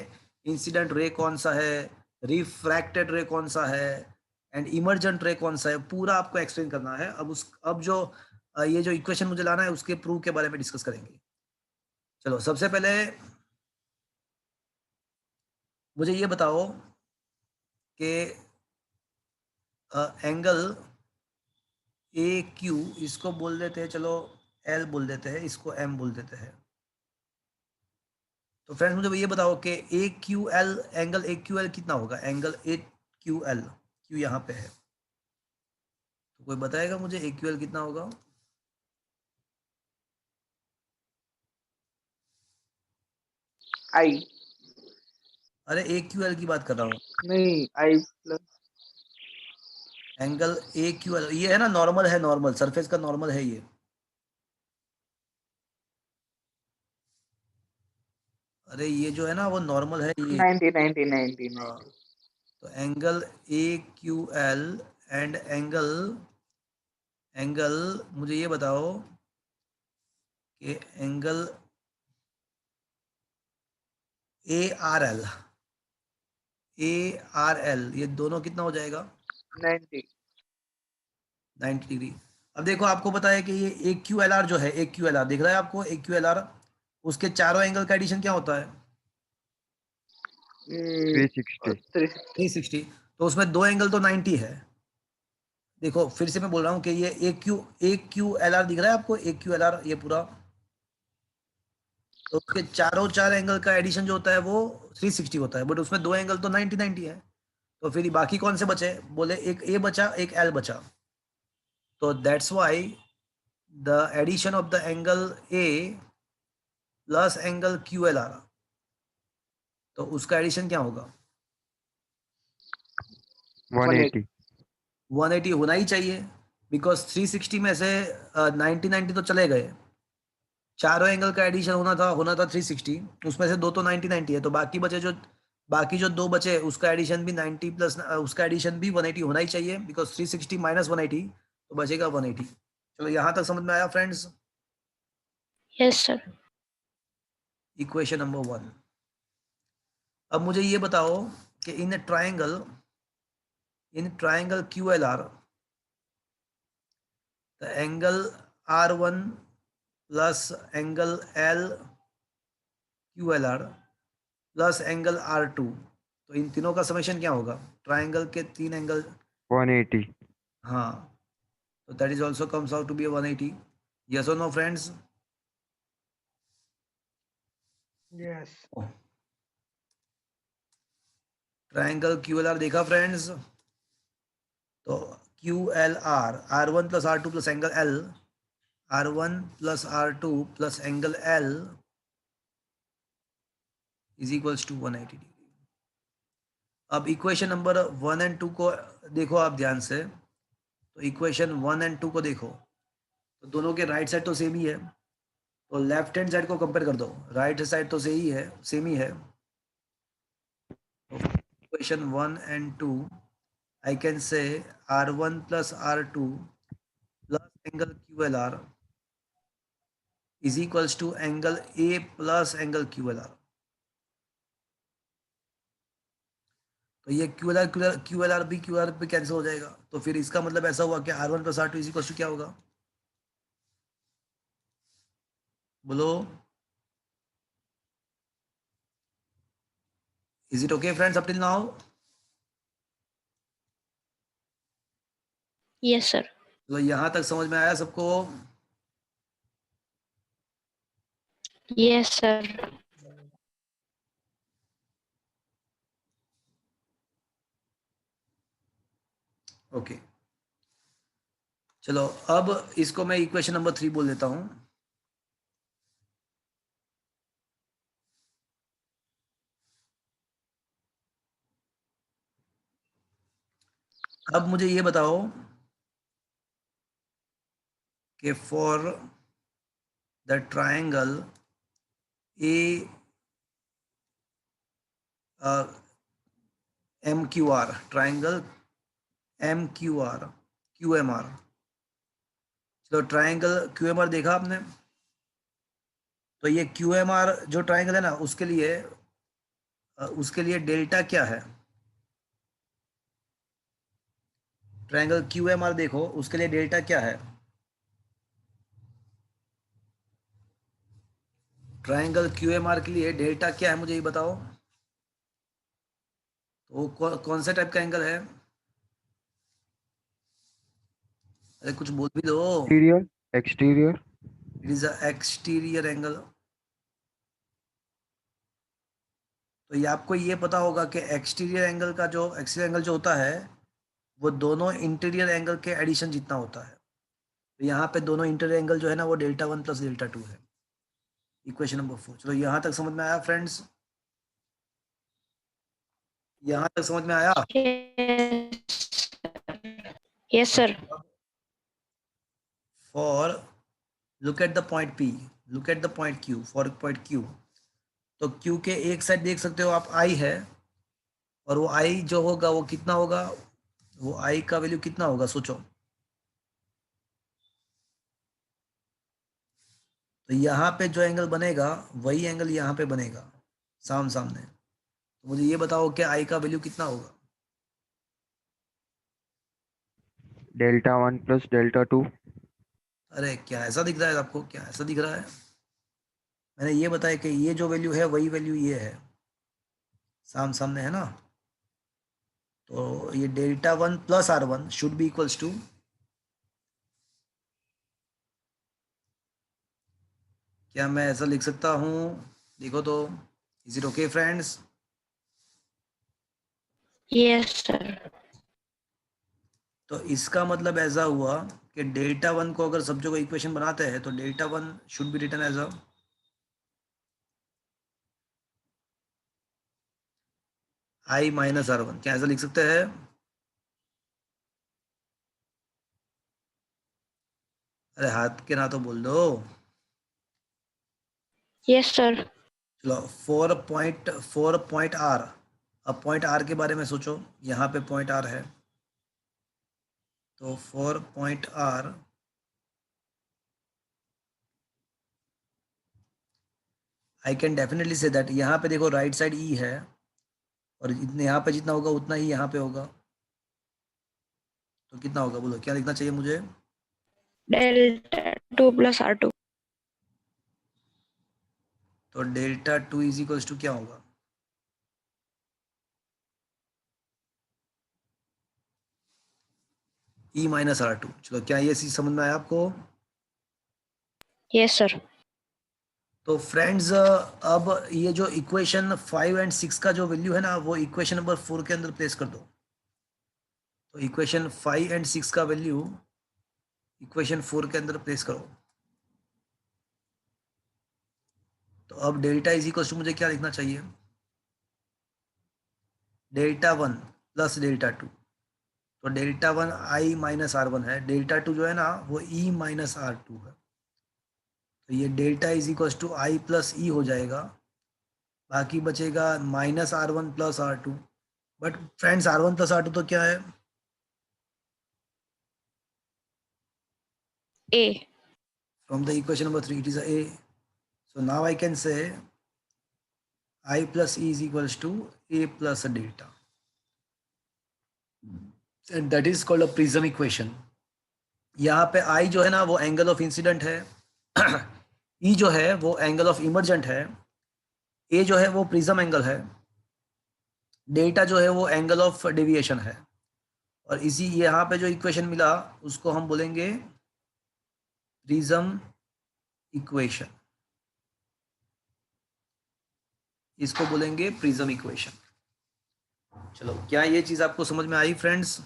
इंसिडेंट रे कौन सा है, रिफ्रैक्टेड रे कौन सा है, एंड इमर्जेंट रे कौन सा है, पूरा आपको एक्सप्लेन करना है। अब जो ये जो इक्वेशन मुझे लाना है उसके प्रूफ के बारे में डिस्कस करेंगे। चलो, सबसे पहले मुझे ये बताओ कि एंगल AQ इसको बोल देते हैं, चलो L बोल देते हैं, इसको M बोल देते हैं। तो फ्रेंड्स मुझे ये बताओ कि AQL एंगल AQL कितना होगा, एंगल क्यू एल, क्यू यहाँ पे है, तो कोई बताएगा मुझे ए क्यू एल कितना होगा? आई अरे ए क्यू एल की बात कर रहा हूँ, नहीं, I plus angle A Q L, ये है ना नॉर्मल है, नॉर्मल सरफेस का नॉर्मल है ये। अरे ये जो है ना वो नॉर्मल है ये। 90 हाँ, तो angle A Q L and angle angle मुझे ये बताओ कि angle A R L, A R L ये दोनों कितना हो जाएगा? 90 90 डिग्री। अब देखो आपको पता है कि ये ए क्यू एल आर जो है, ए क्यू एल आर दिख रहा है आपको, ए क्यू एल आर, उसके चारों एंगल का एडिशन क्या होता है? 360। 360। तो उसमें दो एंगल तो 90 है। देखो फिर से मैं बोल रहा हूँ कि ये ए क्यू एल आर दिख रहा है आपको, ए क्यू एल आर ये पूरा, तो उसके चारों चार एंगल का एडिशन जो होता है वो 360 होता है, बट उसमें दो एंगल तो 90 है। तो फिर बाकी कौन से बचे? बोले एक ए बचा, एक एल बचा। तो that's why the addition of the angle A plus angle Q L R, तो उसका एडिशन क्या होगा? 180। 180 होना ही चाहिए, बिकॉज 360 में से 90 तो चले गए, चारों एंगल का एडिशन होना था 360, उसमें से दो तो 90 है, तो बाकी जो दो बचे उसका एडिशन भी 90 प्लस उसका एडिशन भी 180 होना ही चाहिए, बिकॉज 360 माइनस 180 तो बचेगा 180। चलो यहाँ तक समझ में आया friends? Yes, sir. Equation number 1। अब मुझे ये बताओ कि in triangle Q L are the angle R1 plus angle L Q L are plus angle R2, तो इन तीनों का समेशन क्या होगा? ट्राइंगल के तीन एंगल। 180। हाँ, तो that is also comes out to be 180। Yes और no friends? Yes triangle Q L R देखा फ्रेंड्स? तो Q L R, R1 plus R2 plus angle L, R1 plus R2 plus angle L is equals to 180 degree. अब equation number 1 and 2 को देखो आप ध्यान से, तो इक्वेशन 1 एंड 2 को देखो, तो दोनों के राइट साइड तो सेम ही है, तो लेफ्ट हैंड साइड को कंपेयर कर दो, राइट साइड तो सही है, सेम ही है। Equation 1 and 2 I can say R1 plus R2 plus angle QLR is equals to angle A plus angle QLR। तो ये QLR भी QLR पे कैंसिल हो जाएगा, तो फिर इसका मतलब ऐसा हुआ कि R1 plus R2 is equals to क्या होगा? बोलो, is it okay friends up till now? Yes, sir. तो यहाँ तक समझ में आया सबको? Yes, sir. ओके, चलो अब इसको मैं इक्वेशन नंबर 3 बोल देता हूँ। अब मुझे ये बताओ कि for the triangle A M Q R, triangle M Q R Q M R, चलो ट्राइंगल क्यू एम आर देखा आपने? तो ये क्यू एम आर जो ट्राइंगल है ना, उसके लिए डेल्टा क्या है? ट्राइंगल क्यू एम आर देखो, उसके लिए डेल्टा क्या है? ट्राइंगल क्यू एम आर के लिए डेल्टा क्या है मुझे ये बताओ। तो वो कौन सा टाइप का एंगल है? अरे कुछ बोल भी दो। Exterior. Exterior. It is a exterior angle. तो ये आपको ये पता होगा कि एक्सटीरियर एंगल जो होता है वो दोनों इंटीरियर एंगल के एडिशन जितना होता है। तो यहाँ पे दोनों इंटीरियर एंगल जो है ना वो Δ1 + Δ2 है। Equation number 4। चलो यहाँ तक समझ में आया फ्रेंड्स? यहाँ तक समझ में आया? Yes, sir. For look at the point P, look at the point Q, for point Q। तो Q के एक साइड देख सकते हो आप I है, और वो I जो होगा वो कितना होगा, वो I का वैल्यू कितना होगा सोचो। तो यहाँ पे जो एंगल बनेगा वही एंगल यहाँ पे बनेगा सामने। तो मुझे ये बताओ कि I का वैल्यू कितना होगा? Δ1 + Δ2। अरे क्या ऐसा दिख रहा है आपको? क्या ऐसा दिख रहा है? मैंने ये बताया कि ये जो वैल्यू है वही वैल्यू ये है, सामने है ना। तो ये Δ1 + R1 should be equals to, क्या मैं ऐसा लिख सकता हूँ? देखो तो, is it okay friends? Yes, sir. तो इसका मतलब ऐसा हुआ कि Δ1 को अगर सब जगह इक्वेशन बनाते हैं तो Δ1 should be written as I - R1। क्या ऐसा लिख सकते हैं? अरे हाथ के ना तो बोल दो। Yes, sir. चलो, 4 पॉइंट R। अब पॉइंट R के बारे में सोचो, यहाँ पे पॉइंट R है, तो 4 point R I can definitely say that, यहाँ पे देखो राइट साइड E है, और इतने यहाँ पे जितना होगा उतना ही यहाँ पे होगा। तो कितना होगा बोलो, क्या लिखना चाहिए मुझे? Δ2 + R2. तो Δ2 इज इक्वल्स टू क्या होगा? E - R2। चलो, क्या ये चीज समझ में आया आपको? Yes, sir. तो फ्रेंड्स, अब ये जो इक्वेशन 5 एंड 6 का जो वैल्यू है ना वो इक्वेशन नंबर 4 के अंदर प्लेस कर दो। तो इक्वेशन 5 एंड 6 का वैल्यू इक्वेशन 4 के अंदर प्लेस करो। तो अब डेल्टा इज इक्वल्स टू मुझे क्या लिखना चाहिए? Δ1 + Δ2। तो Δ1 I - R1 है, Δ2 जो है ना वो E - R2 है। तो ये delta is equals to I + E हो जाएगा, बाकी बचेगा -R1 + R2। But friends, R1 + R2 तो क्या है? A. From the equation number 3 it is a. So now I can say I + E is equals to A + delta, and that is called a prism equation। यहाँ पे I जो है ना वो angle of incident है, E जो है वो एंगल ऑफ इमर्जेंट है, A जो है वो प्रिज्म एंगल है, डेल्टा जो है वो एंगल ऑफ डेविएशन है। और इसी यहाँ पे जो इक्वेशन मिला उसको हम बोलेंगे प्रिज्म इक्वेशन, इसको बोलेंगे प्रिज्म इक्वेशन। चलो, क्या ये चीज आपको समझ में आई फ्रेंड्स?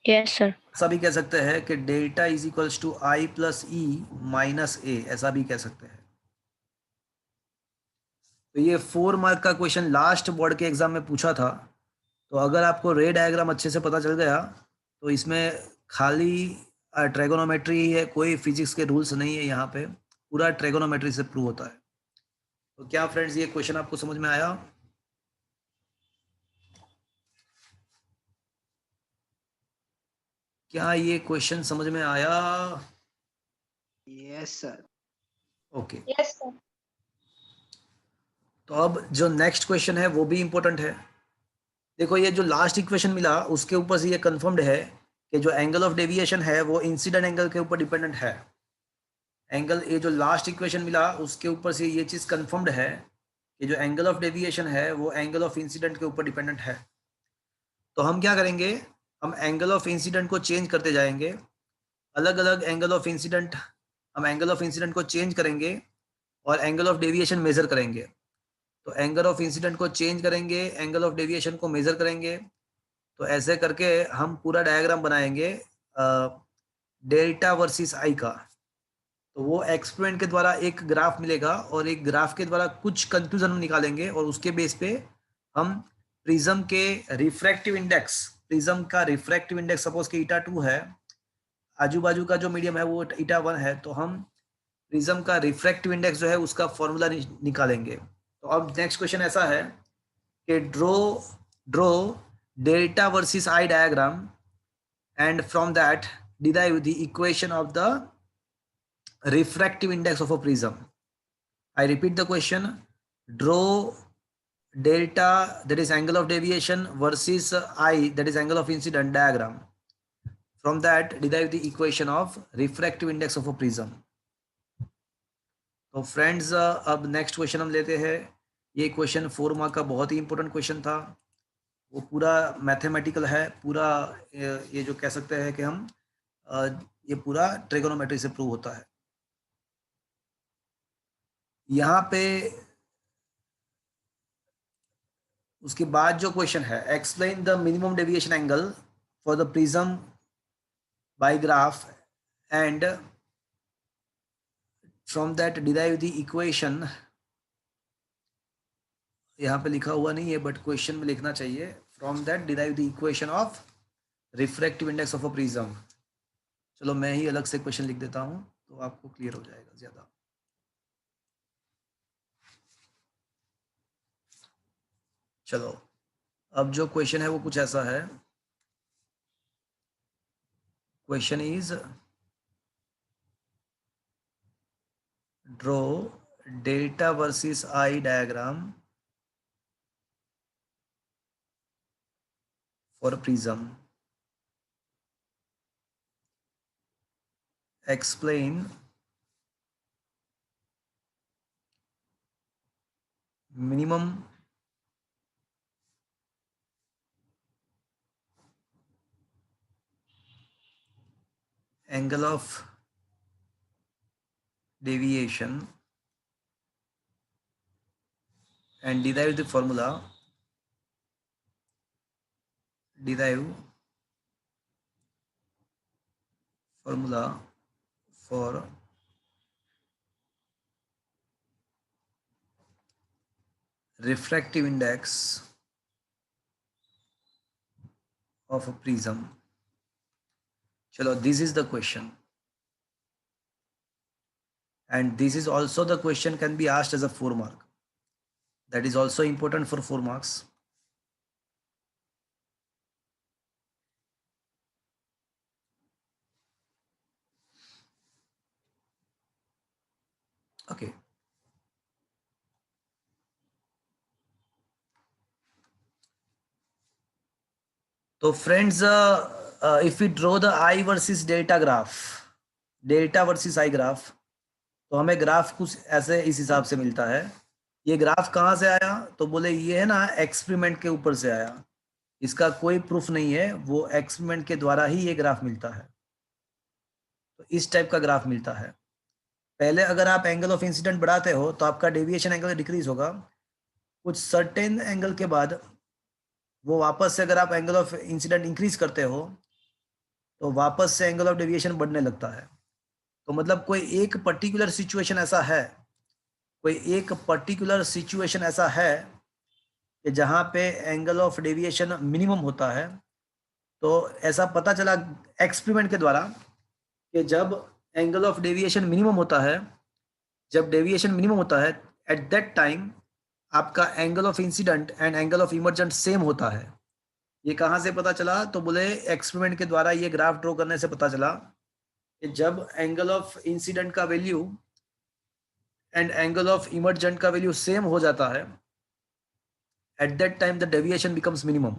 Yes, sir. ऐसा भी कह सकते हैं कि delta is equals to I + E - A, ऐसा भी कह सकते हैं। तो ये 4 मार्क का क्वेश्चन लास्ट बोर्ड के एग्जाम में पूछा था। तो अगर आपको रे डायग्राम अच्छे से पता चल गया तो इसमें खाली ट्रेगोनोमेट्री ही है, कोई फिजिक्स के रूल्स नहीं है, यहाँ पे पूरा ट्रेगोनोमेट्री से प्रूव होता है। तो क्या फ्रेंड्स ये क्वेश्चन आपको समझ में आया? क्या ये क्वेश्चन समझ में आया? Yes sir. Okay. Yes, sir. तो अब जो नेक्स्ट क्वेश्चन है वो भी इंपॉर्टेंट है। देखो, ये जो लास्ट इक्वेशन मिला उसके ऊपर से ये कंफर्म्ड है कि जो एंगल ऑफ डेविएशन है वो इंसिडेंट एंगल के ऊपर डिपेंडेंट है। एंगल, ये जो लास्ट इक्वेशन मिला उसके ऊपर से ये चीज कंफर्म्ड है कि जो एंगल ऑफ डेविएशन है वो एंगल ऑफ इंसिडेंट के ऊपर डिपेंडेंट है। तो हम क्या करेंगे, हम एंगल ऑफ इंसिडेंट को चेंज करते जाएंगे, अलग अलग एंगल ऑफ इंसिडेंट, हम एंगल ऑफ इंसिडेंट को चेंज करेंगे और एंगल ऑफ डेविएशन मेजर करेंगे। तो एंगल ऑफ इंसिडेंट को चेंज करेंगे, एंगल ऑफ डेविएशन को मेजर करेंगे। तो ऐसे करके हम पूरा डायग्राम बनाएंगे डेल्टा वर्सेस आई का। तो वो एक्सपेरिमेंट के द्वारा एक ग्राफ मिलेगा और एक ग्राफ के द्वारा कुछ कंक्लूजन निकालेंगे और उसके बेस पे हम प्रिज्म के रिफ्रैक्टिव इंडेक्स, प्रिज्म का रिफ्रैक्टिव इंडेक्स सपोज कि ईटा 2 है, आजू बाजू का जो मीडियम है वो ईटा 1 है, तो हम प्रिज्म का रिफ्रैक्टिव इंडेक्स जो है उसका फॉर्मूला निकालेंगे। तो अब नेक्स्ट क्वेश्चन ऐसा है कि draw delta versus I diagram and from that derive the equation of the refractive index of a prism. I repeat the question. Draw delta, that is angle of deviation, versus I, that is angle of incident diagram. From that derive the equation of refractive index of a prism. तो friends अब next question हम लेते हैं। ये question 4 mark का बहुत ही important question था। वो पूरा मैथमेटिकल है, पूरा ये जो कह सकते हैं कि हम ये पूरा ट्रिगोनोमेट्री से प्रूव होता है। यहाँ पे उसके बाद जो क्वेश्चन है, explain the minimum deviation angle for the prism by graph and from that derive the equation. यहाँ पे लिखा हुआ नहीं है बट क्वेश्चन में लिखना चाहिए, from that derive the equation of refractive index of a prism. चलो मैं ही अलग से क्वेश्चन लिख देता हूँ तो आपको क्लियर हो जाएगा ज्यादा। चलो अब जो क्वेश्चन है वो कुछ ऐसा है। Question is draw delta versus I diagram for prism. Explain minimum angle of deviation and derive the formula for refractive index of a prism. Chalo, this is the question, and this is also the question can be asked as a 4 mark. That is also important for 4 marks. Okay. तो friends if we draw the I versus delta graph, delta versus I graph, तो हमें graph कुछ ऐसे इस हिसाब से मिलता है। ये ग्राफ कहाँ से आया? तो बोले ये है ना एक्सपेरिमेंट के ऊपर से आया, इसका कोई प्रूफ नहीं है, वो एक्सपेरिमेंट के द्वारा ही ये ग्राफ मिलता है। तो इस टाइप का ग्राफ मिलता है। पहले अगर आप एंगल ऑफ इंसिडेंट बढ़ाते हो तो आपका डेविएशन एंगल डिक्रीज होगा, कुछ सर्टेन एंगल के बाद वो वापस से अगर आप एंगल ऑफ इंसिडेंट इंक्रीज करते हो तो वापस से एंगल ऑफ डेविएशन बढ़ने लगता है। तो मतलब कोई एक पर्टिकुलर सिचुएशन ऐसा है कि जहाँ पे एंगल ऑफ डेविएशन मिनिमम होता है। तो ऐसा पता चला एक्सपेरिमेंट के द्वारा कि जब एंगल ऑफ डेविएशन मिनिमम होता है, एट दैट टाइम आपका angle of incident and angle of emergent same होता है। ये कहाँ से पता चला? तो बोले एक्सपेरिमेंट के द्वारा ये ग्राफ ड्रॉ करने से पता चला कि जब एंगल ऑफ इंसिडेंट का value and angle of emergent का वैल्यू सेम हो जाता है, eight that time the deviation becomes minimum,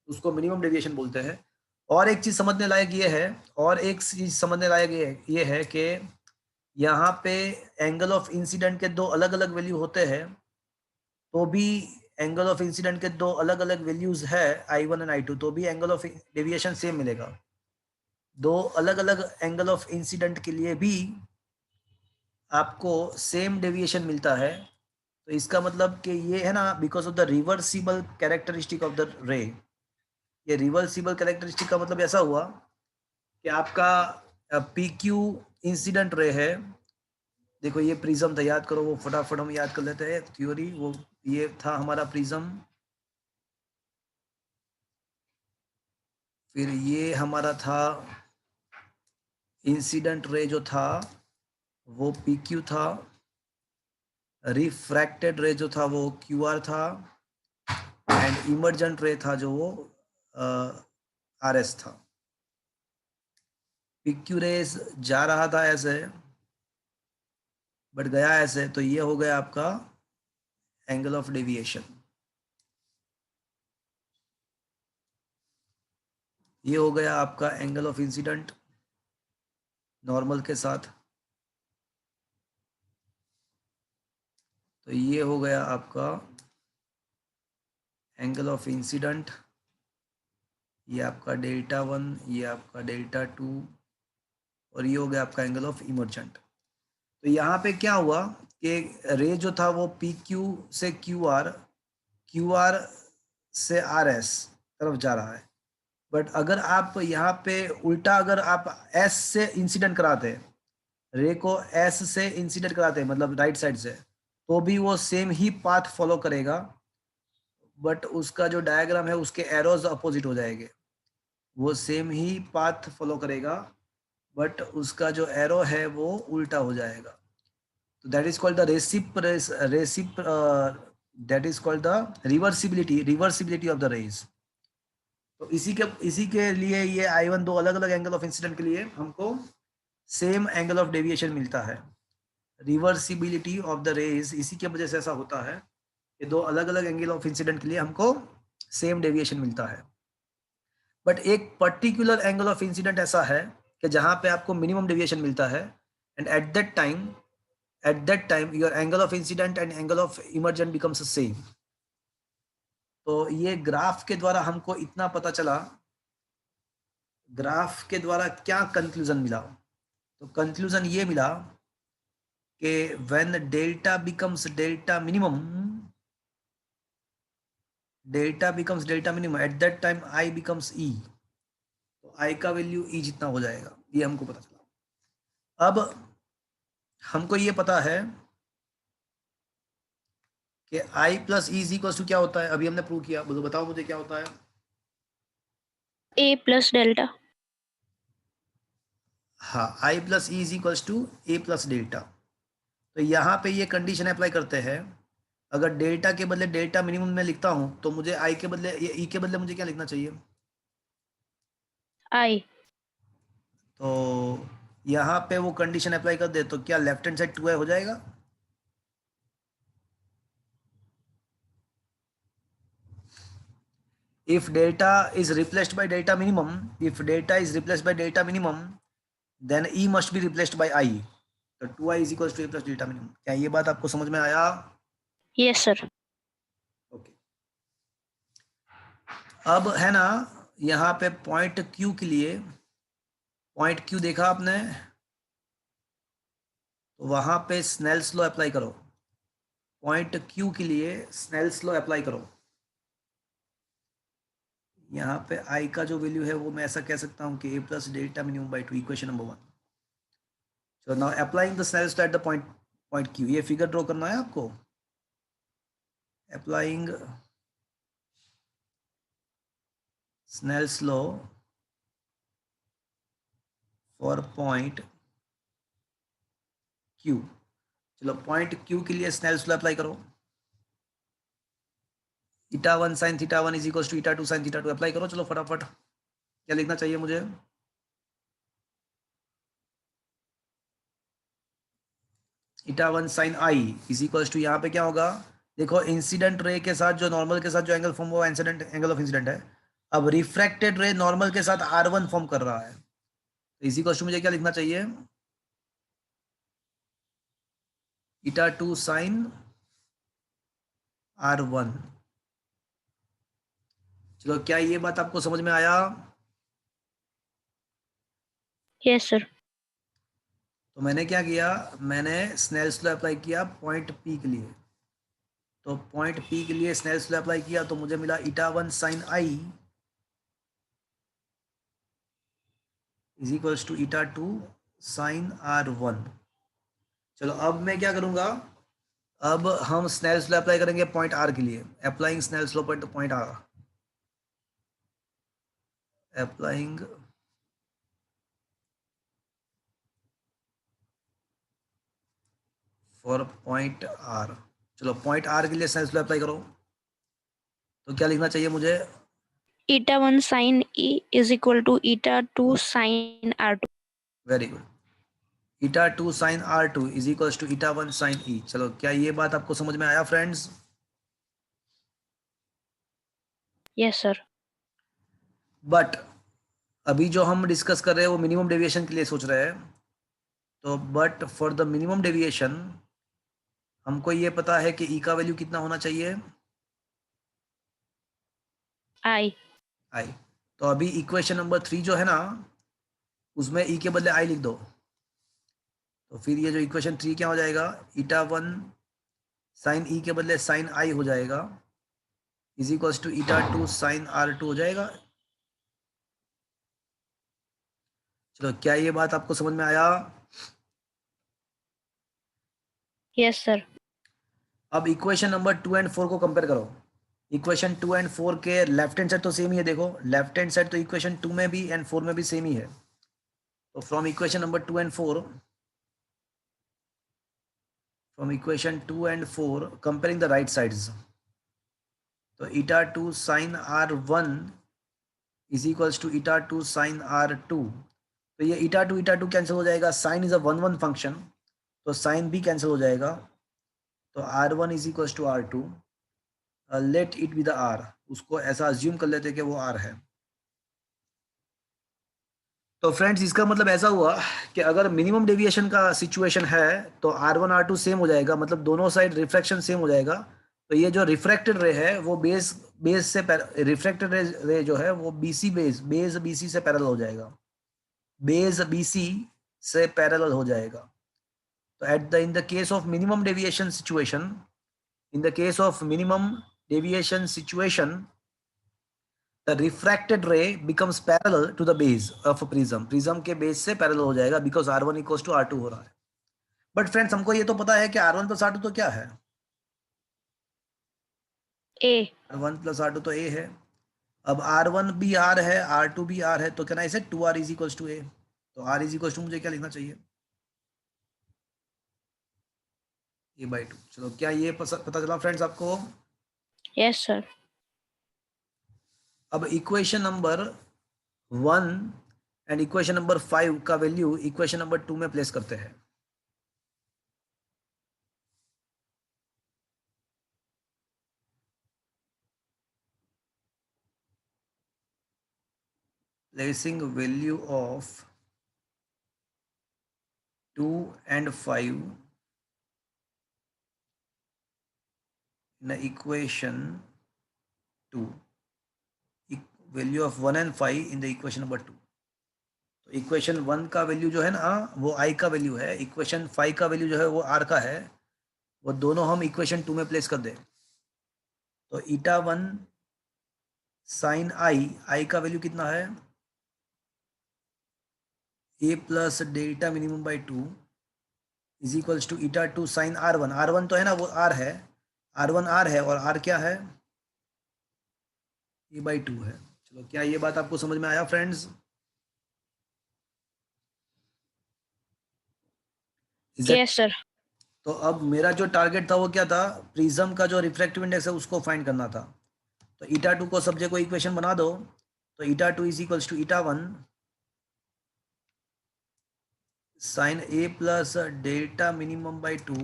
उसको मिनिमम डेविएशन बोलते हैं। और एक चीज समझने लायक ये है कि यहाँ पे एंगल ऑफ इंसिडेंट के दो अलग अलग वैल्यू होते हैं, तो भी एंगल ऑफ इंसिडेंट के दो अलग अलग वैल्यूज है I1 एंड I2, तो भी एंगल ऑफ डेविएशन सेम मिलेगा। दो अलग अलग एंगल ऑफ इंसिडेंट के लिए भी आपको सेम डेविएशन मिलता है, तो इसका मतलब कि ये है ना, because of the reversible characteristic of the रे। ये रिवर्सिबल कैरेक्टरिस्टिक का मतलब ऐसा हुआ कि आपका पी क्यू इंसिडेंट रे है। देखो ये प्रिज्म था, याद करो, वो फटाफट हम याद कर लेते हैं थ्योरी। वो ये था हमारा प्रिज्म, फिर ये हमारा था इंसिडेंट रे जो था वो पी क्यू था, रिफ्रैक्टेड रे जो था वो क्यू आर था, एंड इमर्जेंट रे था जो वो आर एस था। पी क्यू रेस जा रहा था ऐसे, बट गया ऐसे, तो ये हो गया आपका एंगल ऑफ डेविएशन। ये हो गया आपका एंगल ऑफ इंसिडेंट नॉर्मल के साथ। तो ये हो गया आपका एंगल ऑफ इंसिडेंट, ये आपका डेल्टा 1, ये आपका डेल्टा 2, और ये हो गया आपका एंगल ऑफ इमर्जेंट। तो यहाँ पे क्या हुआ कि रे जो था वो पी क्यू से क्यू आर से आर एस तरफ जा रहा है। बट अगर आप यहाँ पे उल्टा, अगर आप एस से इंसिडेंट कराते, रे को एस से इंसिडेंट कराते, मतलब राइट साइड से, तो भी वो सेम ही पाथ फॉलो करेगा, बट उसका जो डायग्राम है उसके एरोज अपोजिट हो जाएंगे। वो सेम ही पाथ फॉलो करेगा, बट उसका जो एरो है वो उल्टा हो जाएगा। तो that is called the that is called the reversibility of the rays. तो इसी के लिए ये I1 दो अलग अलग एंगल ऑफ इंसिडेंट के लिए हमको सेम एंगल ऑफ डेविएशन मिलता है। रिवर्सिबिलिटी ऑफ द रेज इसी की वजह से ऐसा होता है कि दो अलग अलग एंगल ऑफ इंसिडेंट के लिए हमको सेम डेविएशन मिलता है। बट एक पर्टिकुलर एंगल ऑफ इंसिडेंट ऐसा है कि जहां पे आपको मिनिमम डेविएशन मिलता है, and eight that time your angle of incident and angle of emergent becomes same. तो ये ग्राफ के द्वारा हमको इतना पता चला, ग्राफ के द्वारा क्या कंक्लूजन मिला? तो कंक्लूजन ये मिला कि when delta becomes delta minimum at that time I becomes E. तो आई का वैल्यू ई जितना हो जाएगा, ये हमको पता चला। अब हमको ये पता है कि I plus E is equal to क्या होता है, अभी हमने प्रूव किया, बोलो बताओ मुझे क्या होता है। A plus delta. हाँ, I plus E is equal to A plus delta. तो यहाँ पे ये कंडीशन अप्लाई करते हैं, अगर डेल्टा के बदले डेल्टा मिनिमम में लिखता हूँ तो मुझे आई के बदले, ये ई के बदले मुझे क्या लिखना चाहिए? I. तो यहाँ पे वो कंडीशन अप्लाई कर दे तो क्या लेफ्ट हैंड साइड 2i हो जाएगा? if delta is replaced by delta minimum, then e must be replaced by I. तो 2i is equals to a plus delta minimum। क्या ये बात आपको समझ में आया? Yes, sir. ओके। अब है ना, यहाँ पे पॉइंट Q के लिए, पॉइंट Q देखा आपने, तो वहां पे स्नेल्स लॉ अप्लाई करो। पॉइंट Q के लिए स्नेल्स लॉ अप्लाई करो। यहाँ पे I का जो वैल्यू है वो मैं ऐसा कह सकता हूँ कि a plus delta minimum by 2, equation number 1। So now applying the Snell's law at the point Q, ये फिगर ड्रॉ करना है आपको। Applying Snell's law for point Q। चलो पॉइंट Q के लिए Snell's law अप्लाई करो। eta1 sin θ1 is equal to eta2 sin θ2 apply करो। चलो फटाफट, क्या लिखना चाहिए मुझे? eta1 sin I is equal to, यहाँ पे क्या होगा, देखो इंसिडेंट रे के साथ जो नॉर्मल के साथ जो एंगल फॉर्म हुआ इंसिडेंट एंगल ऑफ इंसिडेंट है। अब रिफ्रैक्टेड रे नॉर्मल के साथ R1 फॉर्म कर रहा है, तो इसी क्वेश्चन मुझे क्या लिखना चाहिए? eta2 sin R1। चलो क्या ये बात आपको समझ में आया? Yes, sir. तो मैंने क्या किया, मैंने स्नेल्स लॉ अप्लाई किया पॉइंट पी के लिए। तो पॉइंट पी के लिए स्नेल्स लॉ अप्लाई किया तो मुझे मिला 𝜃1 sin I is equals to 𝜃2 sin R1। चलो अब मैं क्या करूंगा, अब हम स्नेल्स लॉ अप्लाई करेंगे पॉइंट आर के लिए। Applying Snell's law point R, applying for point R. चलो पॉइंट आर के लिए स्नेल्स लॉ अप्लाई करो। तो क्या लिखना चाहिए मुझे, eta1 sin E is equal to eta2 sin R2. Very good, 𝜃2 sin R2 is equals to 𝜃1 sin E। चलो क्या ये बात आपको समझ में आया फ्रेंड्स? Yes, sir. बट अभी जो हम डिस्कस कर रहे हैं वो मिनिमम डेविएशन के लिए सोच रहे हैं। तो but for the minimum deviation हमको ये पता है कि ई का वैल्यू कितना होना चाहिए, I. आई। तो अभी इक्वेशन नंबर 3 जो है ना, उसमें ई के बदले आई लिख दो। तो फिर ये जो इक्वेशन 3 क्या हो जाएगा, 𝜃1 साइन ई के बदले साइन आई हो जाएगा is equals to 𝜃2 sign R2 हो जाएगा। चलो क्या ये बात आपको समझ में आया? Yes, sir. अब इक्वेशन नंबर 2 एंड 4 को कंपेयर करो। इक्वेशन 2 एंड 4 के लेफ्ट हैंड साइड तो सेम ही है, देखो लेफ्ट हैंड साइड तो इक्वेशन 2 में भी एंड 4 में भी सेम ही है। तो from equation number 2 and 4, from equation 2 and 4 comparing the right sides, तो 𝜃2 sin R1 is equals to 𝜃2 sin R2। तो ये 𝜃2 कैंसिल हो जाएगा, साइन इज अ 1 फंक्शन, तो साइन भी कैंसिल हो जाएगा। तो R1 is equals to R2, let it be the R, उसको ऐसा अज्यूम कर लेते कि वो R है। तो फ्रेंड्स इसका मतलब ऐसा हुआ कि अगर मिनिमम डेविएशन का सिचुएशन है तो R1 R2 सेम हो जाएगा, मतलब दोनों साइड रिफ्रैक्शन सेम हो जाएगा। तो ये जो रिफ्रैक्टेड रे है वो बेस से रिफ्रैक्टेड रे जो है वो बेस BC से पैरेलल हो जाएगा, बेस BC से पैरेलल हो जाएगा। तो in the case of minimum deviation situation, in the case of minimum deviation situation, the refracted ray becomes parallel to the base of a prism, prism के base से parallel हो जाएगा because R1 equals to R2 हो रहा है। But friends हमको ये तो पता है कि R1 प्लस R2 तो क्या है, A. R1 प्लस R2 तो A है। अब R1 भी R है, R2 भी R है, तो कहना इसे 2R is equals to A। तो R इज इक्वल्स टू मुझे क्या लिखना चाहिए, A/2। चलो क्या ये पता चला फ्रेंड्स आपको? Yes, sir. अब equation number 1 and equation number 5 का वैल्यू इक्वेशन नंबर 2 में प्लेस करते हैं। Placing value of 2 and 5 in the equation 2, value of 1 and 5 in the equation number 2। तो इक्वेशन 1 का वैल्यू जो है ना वो I का वैल्यू है, इक्वेशन 5 का वैल्यू जो है वो R का है, वो दोनों हम इक्वेशन 2 में प्लेस कर दें। तो 𝜃1 sin I का वैल्यू कितना है, A plus delta minimum by 2 is equals to 𝜃2 sin R1। R1 तो है ना वो R है, R1 R है और R क्या है, A/2 है। चलो क्या ये बात आपको समझ में आया फ्रेंड्स? Yes, sir. तो अब मेरा जो टारगेट था वो क्या था, प्रिज्म का जो रिफ्रैक्टिव इंडेक्स है उसको फाइंड करना था। तो 𝜃2 को सब जगह इक्वेशन बना दो। तो 𝜃2 is equals to 𝜃1 sine A plus delta minimum by 2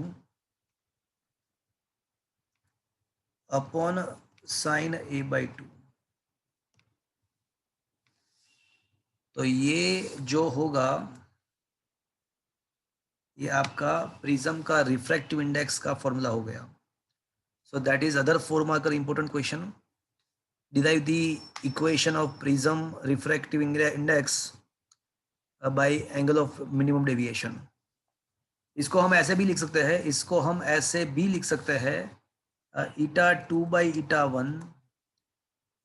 upon sine A/2। तो ये जो होगा ये आपका प्रिज्म का रिफ्रैक्टिव इंडेक्स का फॉर्मूला हो गया। सो that is other 4 marker important question. Derive the equation of prism refractive index by angle of minimum deviation। इसको हम ऐसे भी लिख सकते हैं, इसको हम ऐसे भी लिख सकते हैं, eta 2 by eta 1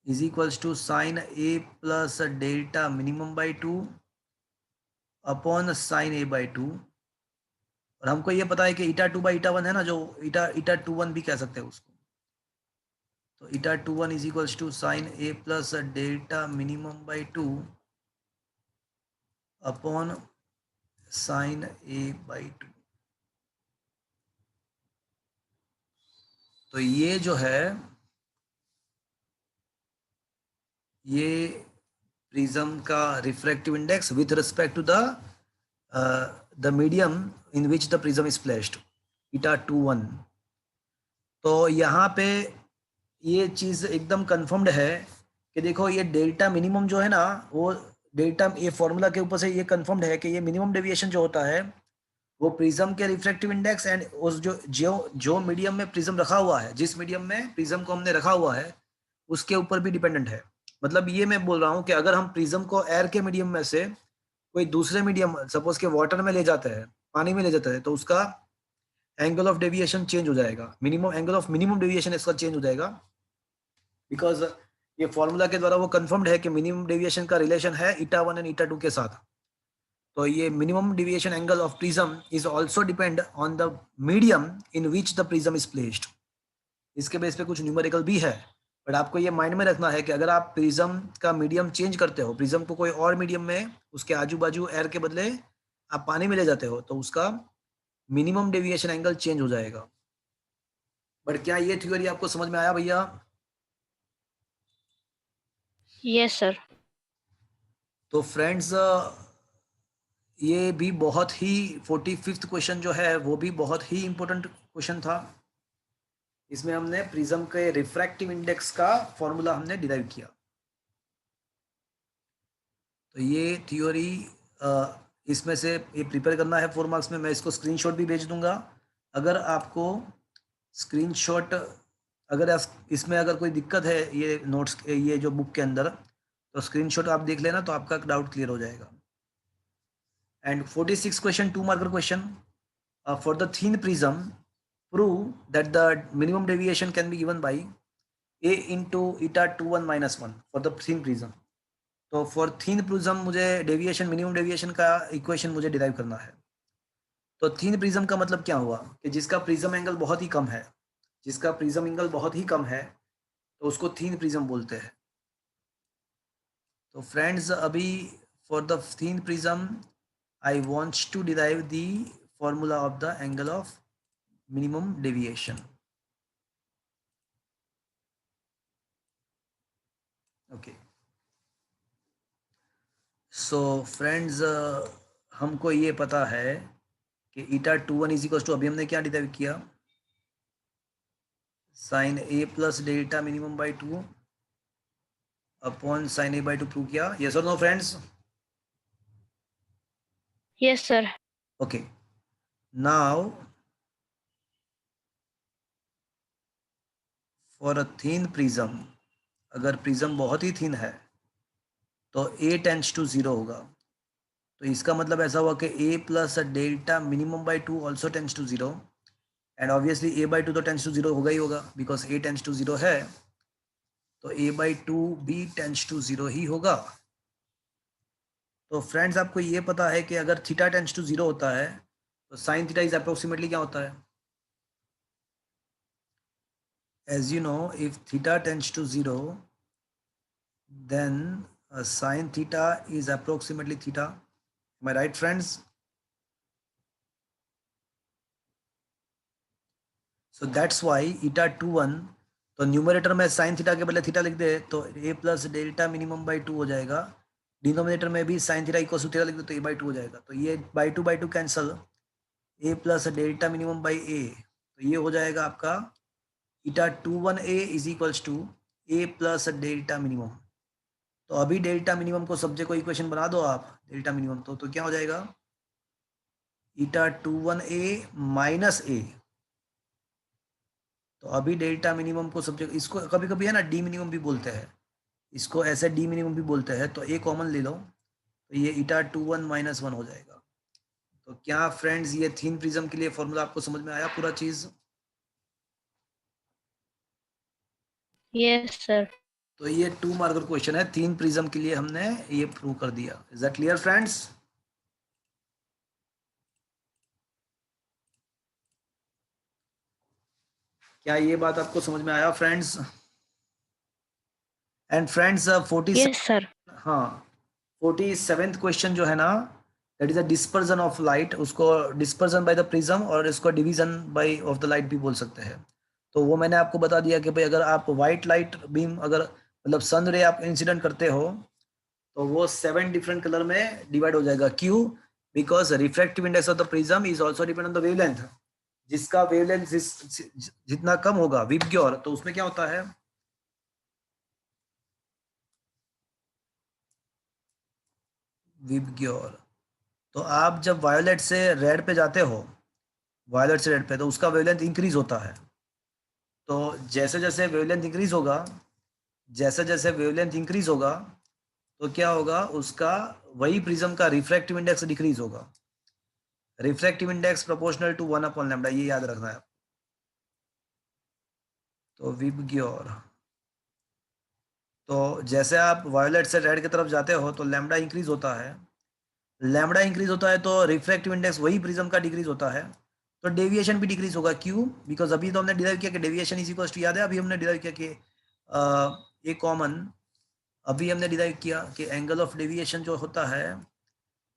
is equals to sine A plus delta minimum by 2 upon sine A by 2। और हमको ये पता है कि ईटा 2 बाई ईटा 1 है ना, जो ईटा 2 1 भी कह सकते हैं उसको। तो eta 2 1 is equals to sine A plus delta minimum by 2 upon sine A by 2। तो ये जो है, ये प्रिज्म का refractive index with respect to the medium in which the prism is placed, eta 2 1। तो यहाँ पे ये चीज़ एकदम कंफर्म्ड है कि देखो ये डेल्टा मिनिमम जो है ना, वो डेल्टा, ये फॉर्मूला के ऊपर से ये कंफर्म्ड है कि ये मिनिमम डेविएशन जो होता है वो प्रिज्म के रिफ्रैक्टिव इंडेक्स एंड उस जो मीडियम में प्रिज्म रखा हुआ है, जिस मीडियम में प्रिज्म को हमने रखा हुआ है उसके ऊपर भी डिपेंडेंट है। मतलब ये मैं बोल रहा हूँ कि अगर हम प्रिज्म को एयर के मीडियम में से कोई दूसरे मीडियम, सपोज के वाटर में ले जाते हैं, पानी में ले जाते हैं, तो उसका एंगल ऑफ डेविएशन चेंज हो जाएगा, minimum angle of minimum deviation इसका चेंज हो जाएगा, बिकॉज ये फॉर्मूला के द्वारा वो कंफर्म्ड है कि मिनिमम डेविएशन का रिलेशन है ईटा 1 एंड ईटा 2 के साथ। तो ये minimum deviation angle of prism is also depend on the medium in which the prism is placed. इसके बेस पे कुछ न्यूमेरिकल भी है, बट आपको ये माइंड में रखना है कि अगर आप प्रिज्म का मीडियम चेंज करते हो, प्रिज्म को कोई और मीडियम में, उसके आजू बाजू एयर के बदले आप पानी में ले जाते हो, तो उसका मिनिमम डेविएशन एंगल चेंज हो जाएगा। बट क्या ये थ्योरी आपको समझ में आया भैया? Yes sir. तो फ्रेंड्स, ये भी बहुत ही 45th क्वेश्चन जो है वो भी बहुत ही इंपॉर्टेंट क्वेश्चन था। इसमें हमने प्रिज्म के रिफ्रैक्टिव इंडेक्स का फॉर्मूला हमने डिराइव किया। तो ये थ्योरी इसमें से ये प्रिपेयर करना है 4 मार्क्स में। मैं इसको स्क्रीनशॉट भी भेज दूंगा। अगर आपको स्क्रीनशॉट, अगर इसमें अगर कोई दिक्कत है ये नोट्स, ये जो बुक के अंदर, तो स्क्रीनशॉट आप देख लेना, तो आपका डाउट क्लियर हो जाएगा। And 46 question, 2 marker question, for the thin prism, prove that the minimum deviation can be given by a into eta 21 minus 1 for the thin prism. तो for thin prism मुझे deviation, minimum deviation का equation मुझे derive करना है। तो thin prism का मतलब क्या हुआ कि जिसका प्रिज्म एंगल बहुत ही कम है, जिसका प्रिज्म एंगल बहुत ही कम है, तो उसको thin prism बोलते हैं। तो फ्रेंड्स, अभी for the thin prism I want to derive the formula of the angle of minimum deviation. Okay. So friends, हमको ये पता है कि ईटा 2 1 इज इक्वल टू, अभी हमने क्या डिराइव किया, sine A plus delta minimum by 2 upon sine A by 2 prove किया। यस और no friends? Yes sir. Okay, now for a thin prism, अगर प्रिज्म बहुत ही थिन है तो a टेंड्स टू 0 होगा। तो इसका मतलब ऐसा हुआ कि a plus delta minimum by 2 also tends to 0, and obviously a by 2 तो टेंड्स टू 0 होगा ही होगा, बिकॉज a टेंड्स टू 0 है, तो a बाई 2 भी टेंड्स टू 0 ही होगा। तो फ्रेंड्स, आपको ये पता है कि अगर थीटा टेंड्स टू 0 होता है तो साइन थीटा इज अप्रोक्सीमेटली क्या होता है? As you know, if theta tends to 0 then sin theta is approximately theta. Am I right friends? So that's why eta 2 1, तो न्यूमरेटर में sin थीटा के बदले थीटा लिख दे तो a plus delta minimum by 2 हो जाएगा। डिनोमिनेटर में भी sin theta equal to theta लिख दे तो a बाई 2 हो जाएगा। तो ये by 2 cancel, a plus delta minimum by a, तो ये हो जाएगा आपका eta 2 1 a is equals to a plus delta minimum. तो अभी डेल्टा मिनिमम को सब जगह इक्वेशन बना दो आप, डेल्टा मिनिमम तो क्या हो जाएगा, ईटा 2 1 a माइनस a। तो अभी डेल्टा मिनिमम को सब जगह, इसको कभी कभी है ना डी मिनिमम भी बोलते हैं, इसको ऐसे डी मिनिमम भी बोलते हैं। तो a कॉमन ले लो, तो ये ईटा 2 1 माइनस 1 हो जाएगा। तो क्या फ्रेंड्स ये थिन प्रिज्म के लिए फॉर्मूला आपको समझ में आया पूरा चीज? Yes, sir. तो ये 2 मार्कर क्वेश्चन है, थिन प्रिज्म के लिए हमने ये प्रूव कर दिया। Is that clear friends? क्या ये बात आपको समझ में आया friends? And friends 47 Yes, sir. हाँ 47th क्वेश्चन जो है ना, that is a dispersion of light, उसको डिस्पर्जन बाय द प्रिज्म और इसको division bye of the light भी बोल सकते हैं। तो वो मैंने आपको बता दिया कि भाई अगर आप व्हाइट लाइट बीम अगर मतलब सन रे आप इंसिडेंट करते हो तो वो 7 डिफरेंट कलर में डिवाइड हो जाएगा। क्यों? Because refractive index of the prism is also depend on the wavelength. जिसका वेवलेंथ जितना कम होगा विबग्योर, तो उसमें क्या होता है, विबग्योर, तो आप जब वायोलेट से रेड पे जाते हो, वायोलेट से रेड पे, तो उसका वेवलेंथ इंक्रीज होता है। तो जैसे जैसे वेवलेंथ इंक्रीज होगा, जैसे जैसे वेवलेंथ इंक्रीज होगा तो क्या होगा, उसका वही प्रिज्म का रिफ्रैक्टिव इंडेक्स डिक्रीज होगा। Refractive index proportional to 1 upon lambda, ये याद रखना है। तो विबग्योर, तो जैसे आप वायोलेट से रेड की तरफ जाते हो तो लैम्डा इंक्रीज होता है, लैम्डा इंक्रीज होता है तो रिफ्रैक्टिव इंडेक्स वही प्रिज्म का डिक्रीज होता है, तो डेविएशन भी डिक्रीज होगा। क्यों? बिकॉज अभी तो हमने डिराइव किया कि डेविएशन इज इक्वल टू, याद है अभी हमने डिराइव किया कि ये कॉमन, अभी हमने डिराइव किया कि एंगल ऑफ डेविएशन जो होता है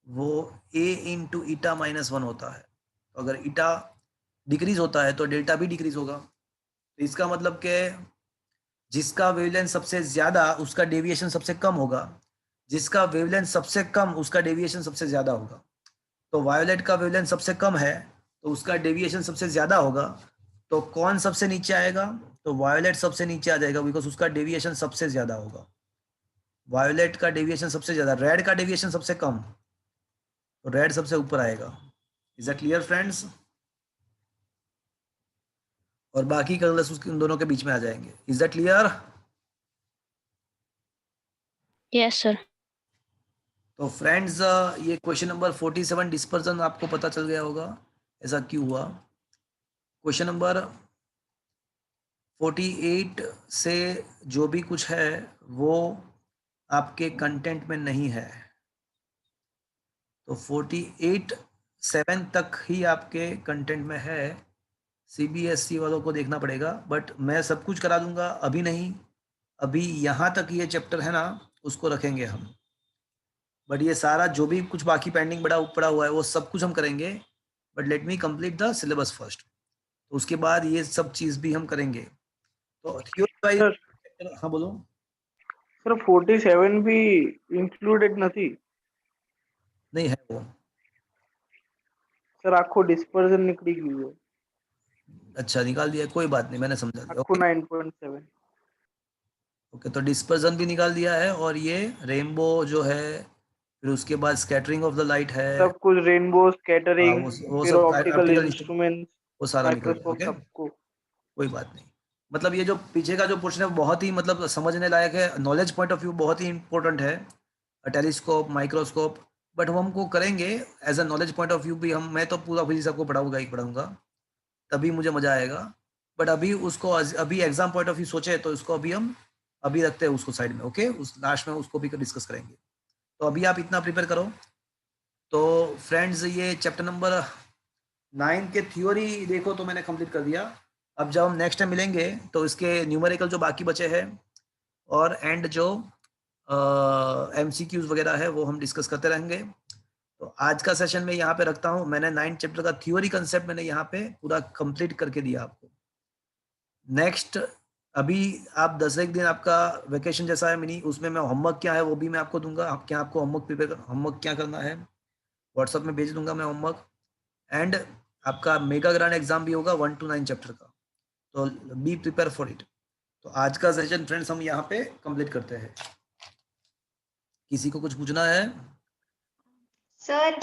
वो a इंटू ईटा माइनस 1 होता है। तो अगर ईटा डिक्रीज होता है तो डेल्टा भी डिक्रीज होगा। तो इसका मतलब कि जिसका वेवलेंथ सबसे ज्यादा उसका डेविएशन सबसे कम होगा, जिसका वेवलेंथ सबसे कम उसका डेविएशन सबसे ज्यादा होगा। तो वायोलेट का वेवलेंथ सबसे कम है तो उसका डेविएशन सबसे ज्यादा होगा। तो कौन सबसे नीचे आएगा? तो वायोलेट सबसे नीचे आ जाएगा, बिकॉज उसका डेविएशन सबसे ज्यादा होगा। वायोलेट का डेविएशन सबसे ज्यादा, रेड का डेविएशन सबसे कम, तो रेड सबसे ऊपर आएगा। Is that clear friends? और बाकी कलर्स उसके उन दोनों के बीच में आ जाएंगे। Is that clear? Yes, sir. तो फ्रेंड्स ये क्वेश्चन नंबर 47 डिस्पर्जन आपको पता चल गया होगा ऐसा क्यों हुआ। क्वेश्चन नंबर 48 से जो भी कुछ है वो आपके कंटेंट में नहीं है। तो 48 7 तक ही आपके कंटेंट में है। सीबीएसई वालों को देखना पड़ेगा, बट मैं सब कुछ करा दूंगा, अभी नहीं। अभी यहाँ तक ये चैप्टर है ना, उसको रखेंगे हम, बट ये सारा जो भी कुछ बाकी पेंडिंग पड़ा हुआ है वो सब कुछ हम करेंगे, but let me complete the syllabus first. तो उसके बाद ये सब चीज भी हम करेंगे। तो थ्योरी वाइज, हाँ बोलो। सर 47 भी इंक्लूडेड નથી नहीं है वो, સર આખો ડિસ્પર્ઝન નીકળી ગયું છે अच्छा निकाल दिया, कोई बात नहीं, मैंने समझा दिया। આખું ओके 9.7 ओके, तो डिस्पर्जन भी निकाल दिया है, और ये रेनबो जो है, फिर उसके बाद स्कैटरिंग ऑफ द लाइट है, सब कुछ रेनबो हाँ, स्कैटरिंग वो फिर सब ऑप्टिकल ऑप्टिकल इंस्ट्रूमेंट्स वो सारा निकल गया। माइक्रोस्कोप ओके सबको कोई बात नहीं। मतलब ये जो पीछे का जो पोर्शन है वो बहुत ही मतलब समझने लायक है, नॉलेज पॉइंट ऑफ व्यू बहुत ही इंपॉर्टेंट है, टेलीस्कोप माइक्रोस्कोप, बट वो हमको करेंगे as a knowledge point of view भी। हम मैं तो पूरा फिजिक्स आपको पढ़ाऊंगा ही पढ़ाऊंगा, तभी मुझे मजा आएगा। बट अभी उसको अभी एग्जाम पॉइंट ऑफ व्यू सोचे तो इसको अभी हम अभी रखते हैं उसको साइड में। ओके उस लास्ट में उसको भी डिस्कस करेंगे। तो अभी आप इतना प्रिपेयर करो। तो फ्रेंड्स ये चैप्टर नंबर 9 के थ्योरी देखो तो मैंने कंप्लीट कर दिया। अब जब हम नेक्स्ट टाइम मिलेंगे तो इसके न्यूमेरिकल जो बाकी बचे हैं और एंड जो एमसीक्यूज वगैरह है वो हम डिस्कस करते रहेंगे। तो आज का सेशन में यहाँ पे रखता हूँ। मैंने 9 चैप्टर का थ्योरी कंसेप्ट मैंने यहाँ पे पूरा कंप्लीट करके दिया आपको। नेक्स्ट अभी आप 10 एक दिन आपका वेकेशन जैसा है मिनी, उसमें मैं होमवर्क क्या है वो भी मैं आपको दूंगा। आप क्या आपको होमवर्क क्या करना है व्हाट्सएप में भेज दूंगा मैं होमवर्क। एंड आपका मेगा ग्रांड एग्जाम भी होगा 1 to 9 चैप्टर का, तो बी प्रिपेयर फॉर इट। तो आज का सेशन फ्रेंड्स हम यहाँ पे कंप्लीट करते हैं। किसी को कुछ पूछना है? सर